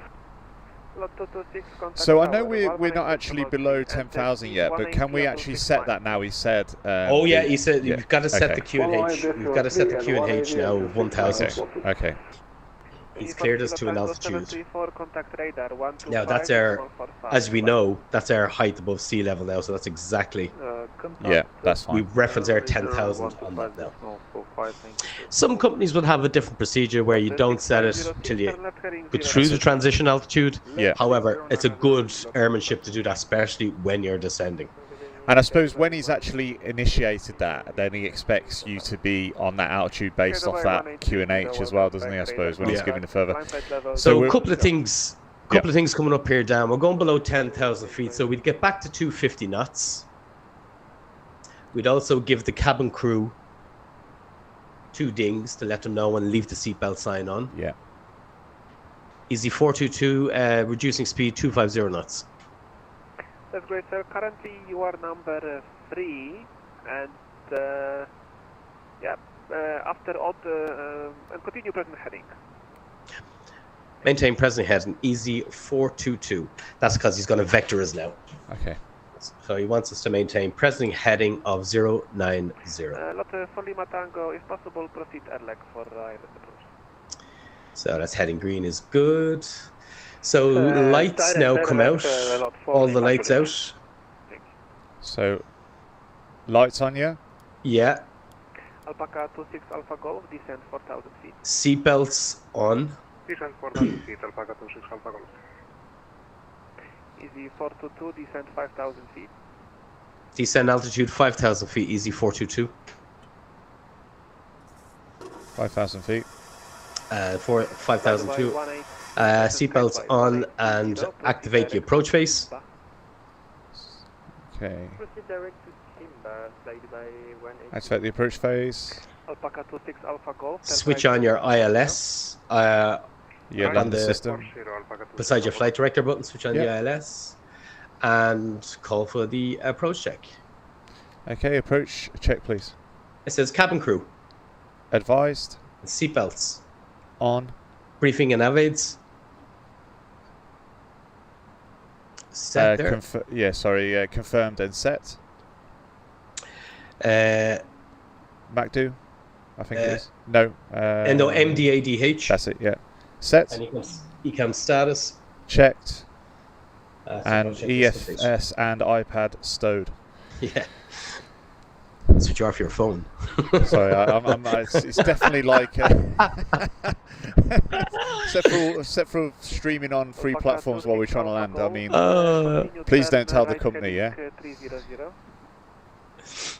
So I know we're not actually below 10,000 yet, but can we actually set that now? He said. Oh yeah, he said you've got to set the QNH. We've got to set the QNH now 1,000. Okay. He's cleared us to an altitude. Now that's our, as we know, that's our height above sea level now. So that's exactly. Yeah, that's fine. We reference our 10,000 on that now. Some companies will have a different procedure where you don't set it until you go through the transition altitude. Yeah. However, it's a good airmanship to do that, especially when you're descending. And I suppose when he's actually initiated that, then he expects you to be on that altitude based off that QNH as well, doesn't he? I suppose when he's giving the further. So a couple of things coming up here, Dan. We're going below 10,000 feet, so we'd get back to 250 knots. We'd also give the cabin crew 2 dings to let them know and leave the seatbelt sign on. Yeah. Easy 422, reducing speed 250 knots. That's great, sir. Currently you are number 3, and after odd, and continue present heading. Maintain present heading, Easy 422. That's because he's going to vector us now. Okay. So he wants us to maintain present heading of 090. Lot for Lima Tango, if possible, proceed Erlek for ILS approach. So that's heading green is good. So lights now come out. All the lights out. So lights on, yeah? Yeah. Alpaca 26 Alpha Golf, descend 4,000 feet. Seatbelts on. Descend 4,000 feet, Alpaca 26 Alpha Golf. Easy 422, descend 5,000 feet. Descend altitude 5,000 feet, Easy 422. 5,000 feet. 5,002. Seatbelts on and activate the approach face. Okay. Proceed direct to Simba, flight by 180. Activate the approach phase. Alpaca 26 Alpha Golf. Switch on your ILS. Yeah, on the system. Beside your flight director button, switch on the ILS. And call for the approach check. Okay, approach check, please. It says cabin crew. Advised. Seatbelts. On. Briefing and avaids. Set there. Confirmed and set. MacDo, I think it is. No. No, MDADH. That's it, yeah. Set. And ECAM status. Checked. And EFS and iPad stowed. Yeah. Switch off your phone. Sorry, it's definitely like except for streaming on free platforms while we're trying to land. I mean, please don't tell the company, yeah.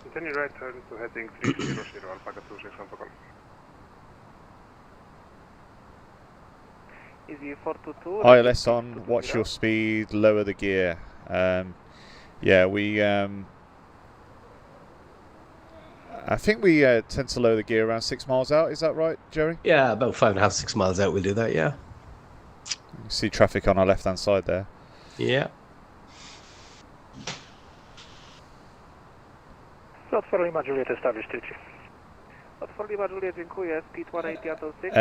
Continue right turn to heading 300, Alpaca 26 Alpha Golf. Easy 422. ILS on. Watch your speed. Lower the gear. Yeah, we. I think we tend to lower the gear around 6 miles out. Is that right, Jerry? Yeah, about 5.5, 6 miles out. We'll do that. Yeah. You can see traffic on our left-hand side there. Yeah. Slot for Lima Juliet established 2-2. Slot for Lima Juliet, dziękuję. Speed 180 until 6.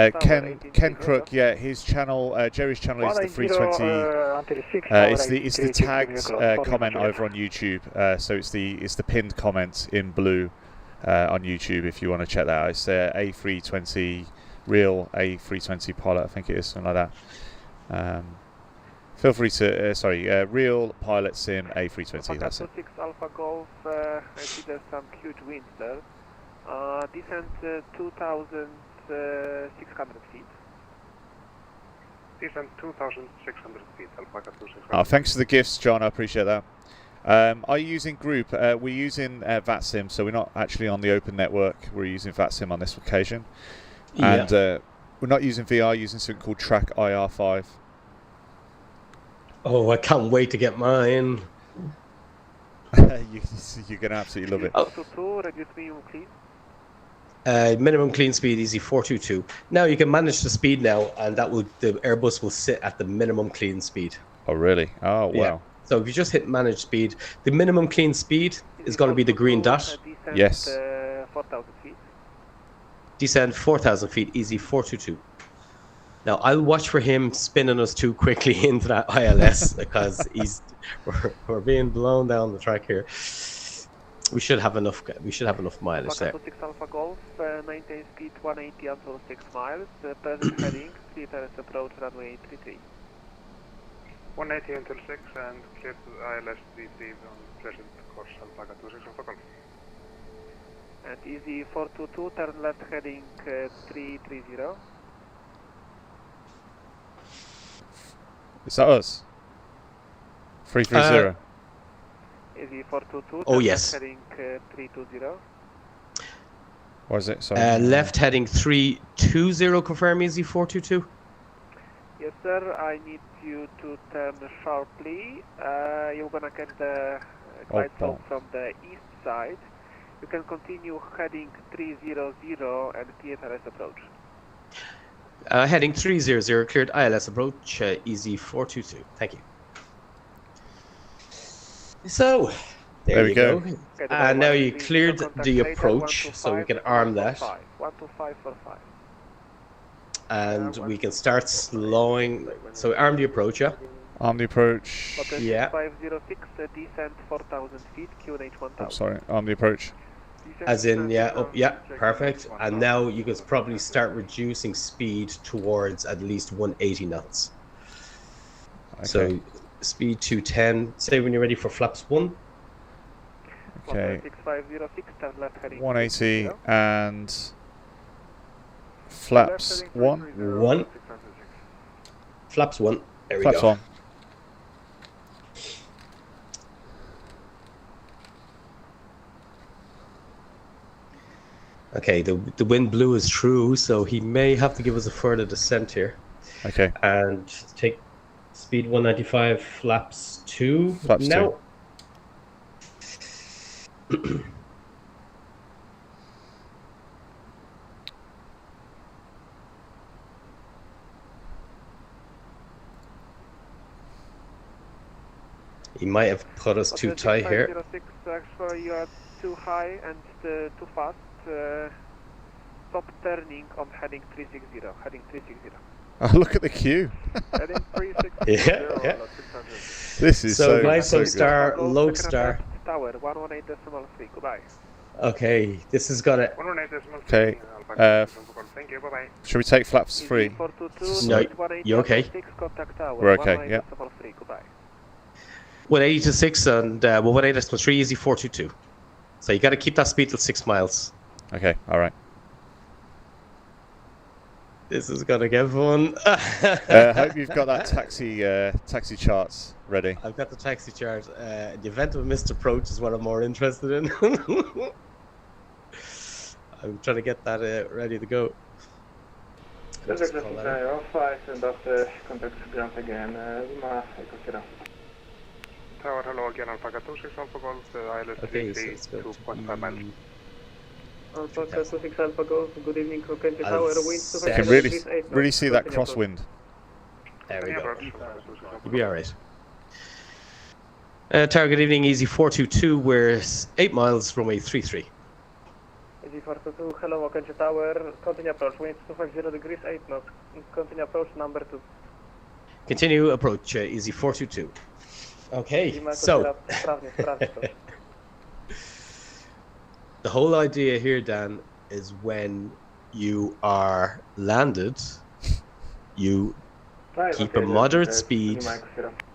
Ken Crook, yeah, his channel, Jerry's channel is the 320. It's the tagged comment over on YouTube. So it's the pinned comment in blue on YouTube if you want to check that out. It's A320 real A320 pilot, I think it is, something like that. Feel free to real pilot sim A320. That's it. 6 Alpha Golf. I see there's some huge winds there. Descent 2,600 feet. Descent 2,600 feet, Alpaca 26. Thanks for the gifts, John. I appreciate that. Are you using group? We're using VATSIM, so we're not actually on the open network. We're using VATSIM on this occasion. Yeah. And we're not using VR, using something called Track IR5. Oh, I can't wait to get mine. You're going to absolutely love it. Minimum clean speed, Easy 422. Now you can manage the speed now, and the Airbus will sit at the minimum clean speed. Oh, really? Oh, wow. Yeah. So if you just hit manage speed, the minimum clean speed is going to be the green dot. Yes. 4,000 feet. Descend 4,000 feet, Easy 422. Now I'll watch for him spinning us too quickly into that ILS because we're being blown down the track here. We should have enough mileage there. 6 Alpha Golf, maintain speed 180 until 6 miles. Present heading, clear terrace approach runway 33. 180 until 6 and clear to ILS 33 on present course Alpaca 26 Alpha Golf. And Easy 422, turn left heading 330. Is that us? 330. Easy 422. Oh, yes. Left heading 320. What is it? Sorry. Left heading 320. Confirm, Easy 422. Yes, sir. I need you to turn sharply. You're gonna catch the glide slope from the east side. You can continue heading 300 and clear terrace approach. Heading 300, cleared ILS approach, Easy 422. Thank you. So, there we go. And now you cleared the approach, so we can arm that. 12545. And we can start slowing. So arm the approach, yeah? Arm the approach. Yeah. 506, descent 4,000 feet, QNH 1000. I'm sorry, arm the approach. As in, yeah, up, yeah, perfect. And now you can probably start reducing speed towards at least 180 knots. Okay. So speed 210. Say when you're ready for flaps 1. Okay. 6506, turn left heading 180 and flaps 1. 1. Flaps 1. There we Flaps go. 1. Okay, the wind blew is true, so he may have to give us a further descent here. Okay. And take speed 195, flaps 2. Flaps now. 2. He might have put us too tight here. 506, actually you are too high and too fast. Stop turning on heading 360. Heading 360. Oh, look at the queue. Heading 360. Yeah. This is so so nice so star, low star. Tower 118.3. Goodbye. Okay, this is gonna. Okay. Thank you. Bye bye. Should we take flaps 3? No, you okay? We're okay. Yeah. 180 to 6 and 180 to 3, easy 422. So you got to keep that speed till 6 miles. Okay. All right. This is gonna get fun. Hope you've got that taxi charts ready. I've got the taxi chart. The event of a missed approach is what I'm more interested in. I'm trying to get that ready to go. Off, I send off the contact ground again. Tower, hello again, Alpha 26 Alpha Golf, ILS 2.5 miles. Alpha 26 Alpha Golf, good evening, Cockpit Tower, winds You can really see that crosswind. There we go. You'll be alright. Target evening, easy 422, we're 8 miles, runway 33. Easy 422, hello, Cockpit Tower, continue approach, winds 250 degrees, 8 knots, continue approach number 2. Continue approach, easy 422. Okay, so the whole idea here, Dan, is when you are landed, you keep a moderate speed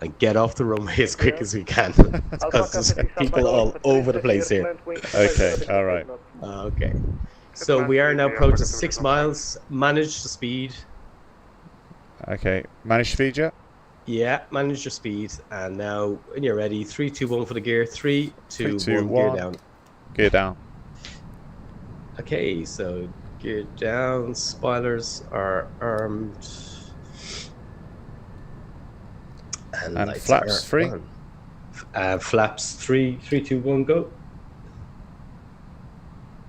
and get off the runway as quick as we can. Because there's people all over the place here. Okay, all right. Okay, so we are now approaching 6 miles. Manage the speed. Okay, manage speed, yeah? Yeah, manage your speed. And now, when you're ready, 3, 2, 1 for the gear. 3, 2, 1, gear down. Gear down. Okay, so gear down. Spoilers are armed. And flaps 3. Flaps 3, 3, 2, 1, go.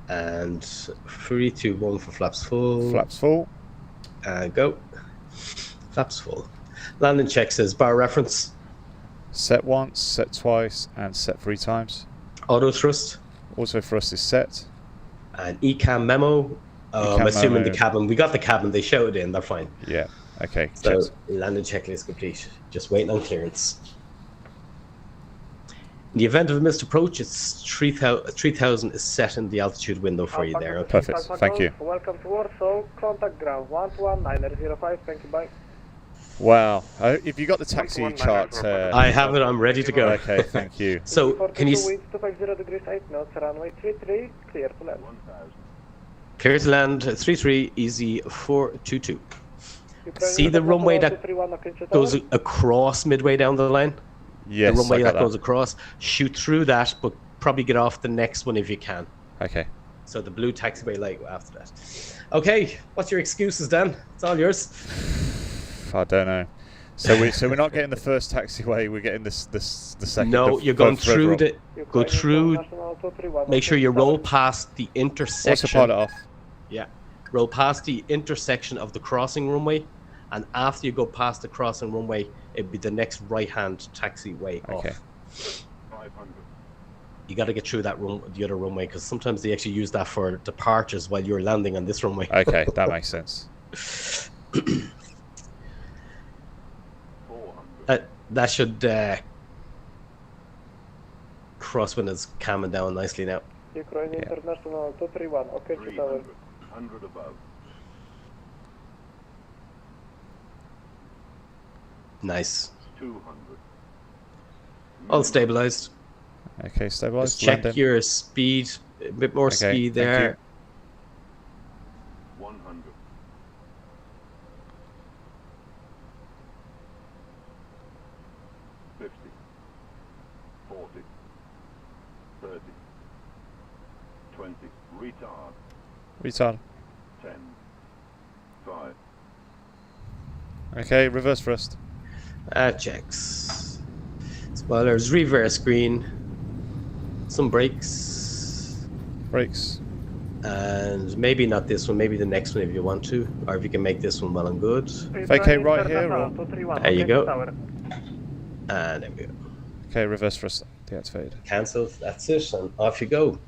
And 3, 2, 1 for flaps full. Flaps full. Go. Flaps full. Landing check says bar reference. Set once, set twice, and set 3 times. Auto thrust. Auto thrust is set. And ECAM memo. I'm assuming the cabin. We got the cabin. They showed in. They're fine. Yeah. Okay. So landing checklist complete. Just waiting on clearance. In the event of a missed approach, it's 3,000 is set in the altitude window for you there. Okay. Perfect. Thank you. Welcome to Warsaw. Contact ground 11905. Thank you. Bye. Wow. If you got the taxi chart, I have it. I'm ready to go. Okay. Thank you. So can you? 250 degrees 8 knots. Runway 33. Clear to land. Clear to land. 33. Easy 422. See the runway that goes across midway down the line? Yes, the runway that goes across. Shoot through that, but probably get off the next one if you can. Okay. So the blue taxiway light after that. Okay, what's your excuses, Dan? It's all yours. I don't know. So we're not getting the first taxiway. We're getting the second. No, you're going through the. Go through. Make sure you roll past the intersection. Autopilot off. Yeah. roll past the intersection of the crossing runway, and after you go past the crossing runway, it'd be the next right-hand taxiway off. Okay. 500. You got to get through that the other runway, because sometimes they actually use that for departures while you're landing on this runway. Okay, that makes sense. That should cross when it's calming down nicely now. Ukraine International 231, okay, 300. 100 above. Nice. 200. All stabilized. Okay, stabilized. Just check landing. your speed. A bit more speed there. 100. 50. 40. 30. 20. Retard. Retard. 10. 5. Okay, reverse thrust. Checks. Spoilers, reverse green. Some brakes. Brakes. And maybe not this one, maybe the next one if you want to. Or if you can make this one well and good. Vacate right here. Or... There you go. And there we go. Okay, reverse thrust deactivated. Cancelled, that's it, and off you go.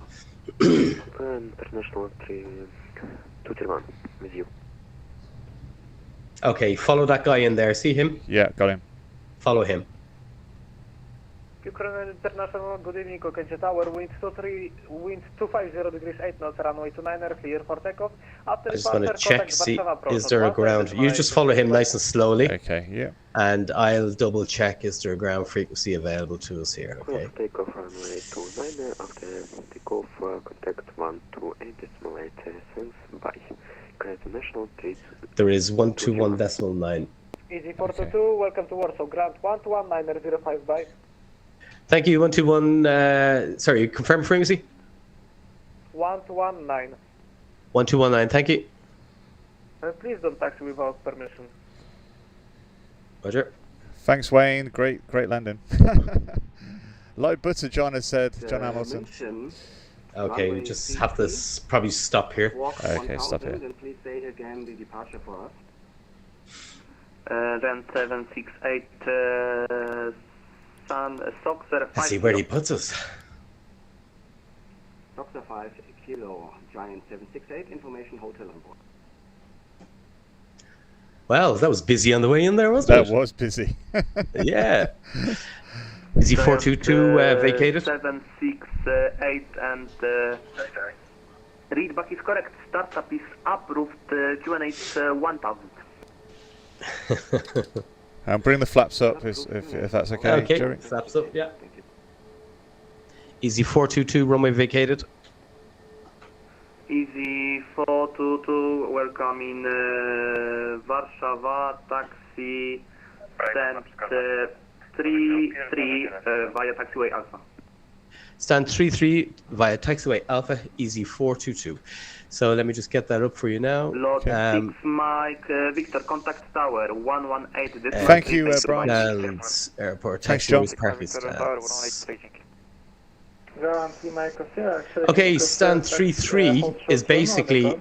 International 231, with you. Okay, follow that guy in there. See him? Yeah, got him. Follow him. Ukraine International, good evening, Cockpit Tower, wind 250 degrees 8 knots, runway 29er, clear for takeoff. After I just want to check, see, is there a ground? You just follow him nice and slowly. Okay, yeah. And I'll double check, is there a ground frequency available to us here, okay? Takeoff runway 29er, after takeoff, contact 128.8 cents by Ukraine International, please. There is 121.9. Easy 422, welcome to Warsaw, ground 121.905 by. Thank you, 121, sorry, confirm frequency? 119. 1219, thank you. Please don't taxi without permission. Roger. Thanks, Wayne. Great landing. Like Butter John has said, John Hamilton. Okay, we just have to probably stop here. Okay, stop here. And please say again the departure for us. Then 768 Sun Soxer 5. Let's see where he puts us. Soxer 5 Kilo Giant 768 information hotel on board. Well, that was busy on the way in there, wasn't it? That was busy. Yeah. Is he 422 vacated? 768 and readback is correct. Startup is approved. QNH 1000. And bring the flaps up if that's okay. Okay, Jerry. flaps up, yeah. Easy 422 runway vacated. Easy 422, welcome in Warsaw, taxi stand 33 via taxiway Alpha. Stand 33 via taxiway Alpha, easy 422. So let me just get that up for you now. Lord 6 Mike, Victor, contact tower 118. Thank you, Brian. Stands Airport, Thanks, taxiways, John. parking stands. Okay, stand 33 is basically,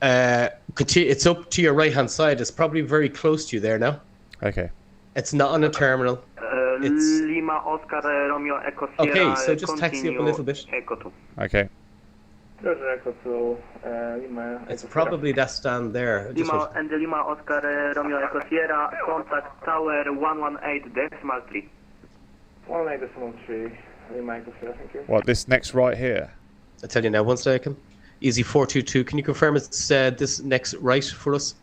it's up to your right hand side. It's probably very close to you there now. Okay. It's not on a terminal. It's... Lima Oscar Romeo Echo Sierra. Okay, so just taxi up a little bit. Echo 2. Okay. It's probably that stand there. Lima and Lima Oscar Romeo Echo Sierra, contact tower 118.3. 118.3, Lima Echo Sierra, thank you. What, this next right here? I'll tell you now, 1 second. Easy 422, can you confirm it's this next right for us?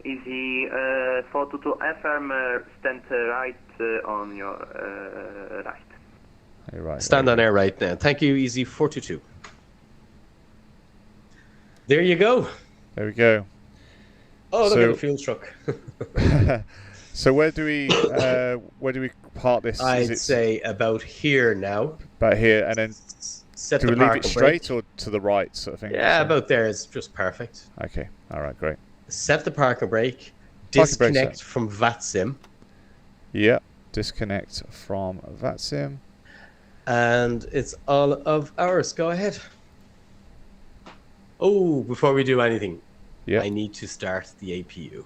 Easy 422, affirm, stand right on your right. Right. Stand on air right now. Thank you, Easy 422. There you go. There we go. Oh, look at the fuel truck. So where do we park this? I'd say about here now. About here, and then set do the we leave it parking straight brake. or to the right, sort of thing? Yeah, about there is just perfect. Okay. All right. Great. Set the parking brake. Parking brake Disconnect set. from VATSIM. Yeah. Disconnect from VATSIM. And it's all of ours. Go ahead. Oh, before we do anything, yeah, I need to start the APU.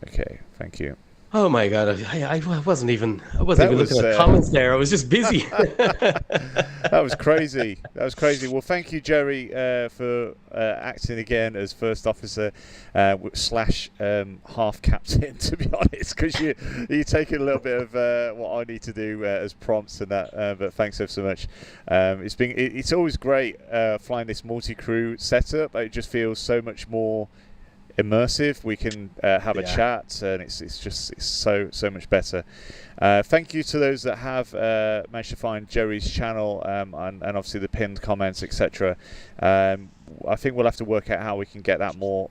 Okay, thank you. Oh my god, I wasn't even looking at the comments there. I was just busy. That was crazy. That was crazy. Well, thank you, Jerry, for acting again as first officer slash half captain, to be honest, because you're taking a little bit of what I need to do as prompts and that. But thanks so much. It's always great flying this multi-crew setup. It just feels so much more immersive. We can have a chat, and it's so much better. Thank you to those that have managed to find Jerry's channel and obviously the pinned comments, etc. I think we'll have to work out how we can get that more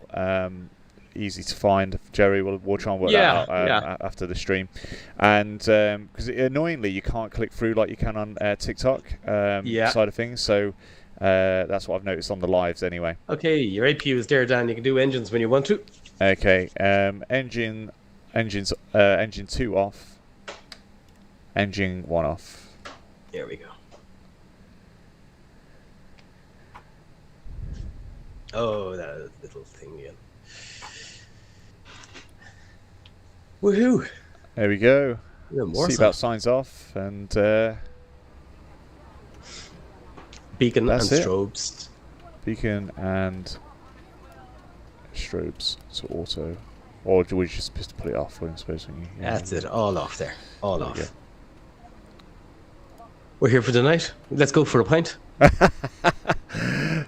easy to find. Jerry, we'll try and work that out after the stream. And because annoyingly you can't click through like you can on TikTok side of things, so that's what I've noticed on the lives anyway. Okay, your APU is there, Dan. You can do engines when you want to. Okay, engine 2 off, engine 1 off. There we go. Oh, that little thing again. Woohoo! There we go. Seatbelt signs off, and beacon and strobes. Beacon and strobes to auto. Or do we just put it off, I suppose? That's it, all off there. All off. We're here for the night. Let's go for a pint.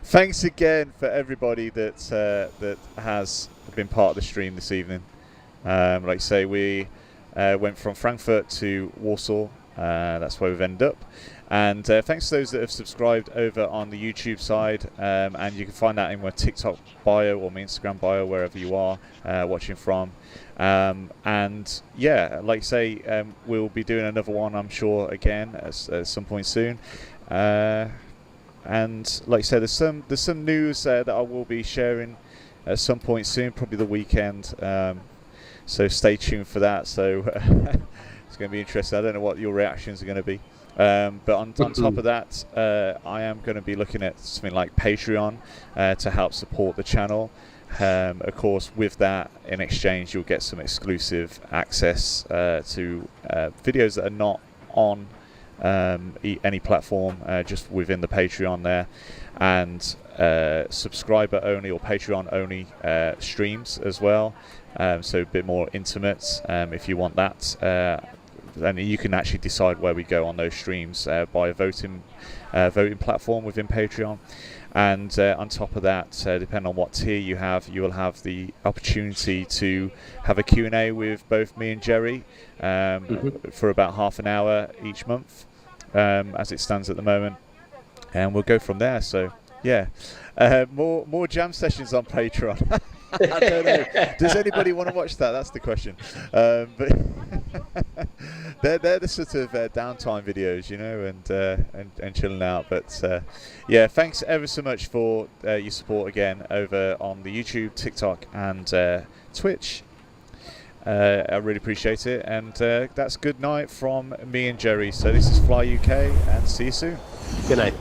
Thanks again for everybody that has been part of the stream this evening. Like I say, we went from Frankfurt to Warsaw. That's where we've ended up. And thanks to those that have subscribed over on the YouTube side, and you can find that in my TikTok bio or my Instagram bio, wherever you are watching from. And yeah, like I say, we'll be doing another one, I'm sure, again at some point soon. And like I said, there's some news that I will be sharing at some point soon, probably the weekend. So stay tuned for that. So it's going to be interesting. I don't know what your reactions are going to be. But on top of that, I am going to be looking at something like Patreon to help support the channel. Of course, with that, in exchange, you'll get some exclusive access to videos that are not on any platform, just within the Patreon there, and subscriber only or Patreon only streams as well. So a bit more intimate if you want that. And you can actually decide where we go on those streams by a voting platform within Patreon. And on top of that, depending on what tier you have, you will have the opportunity to have a Q&A with both me and Jerry for about half an hour each month, as it stands at the moment. And we'll go from there. So yeah, more jam sessions on Patreon. I don't know. Does anybody want to watch that? That's the question. But they're the sort of downtime videos, you know, and chilling out. But yeah, thanks ever so much for your support again over on the YouTube, TikTok, and Twitch. I really appreciate it. And that's good night from me and Jerry. So this is Fly UK, and see you soon. Good night.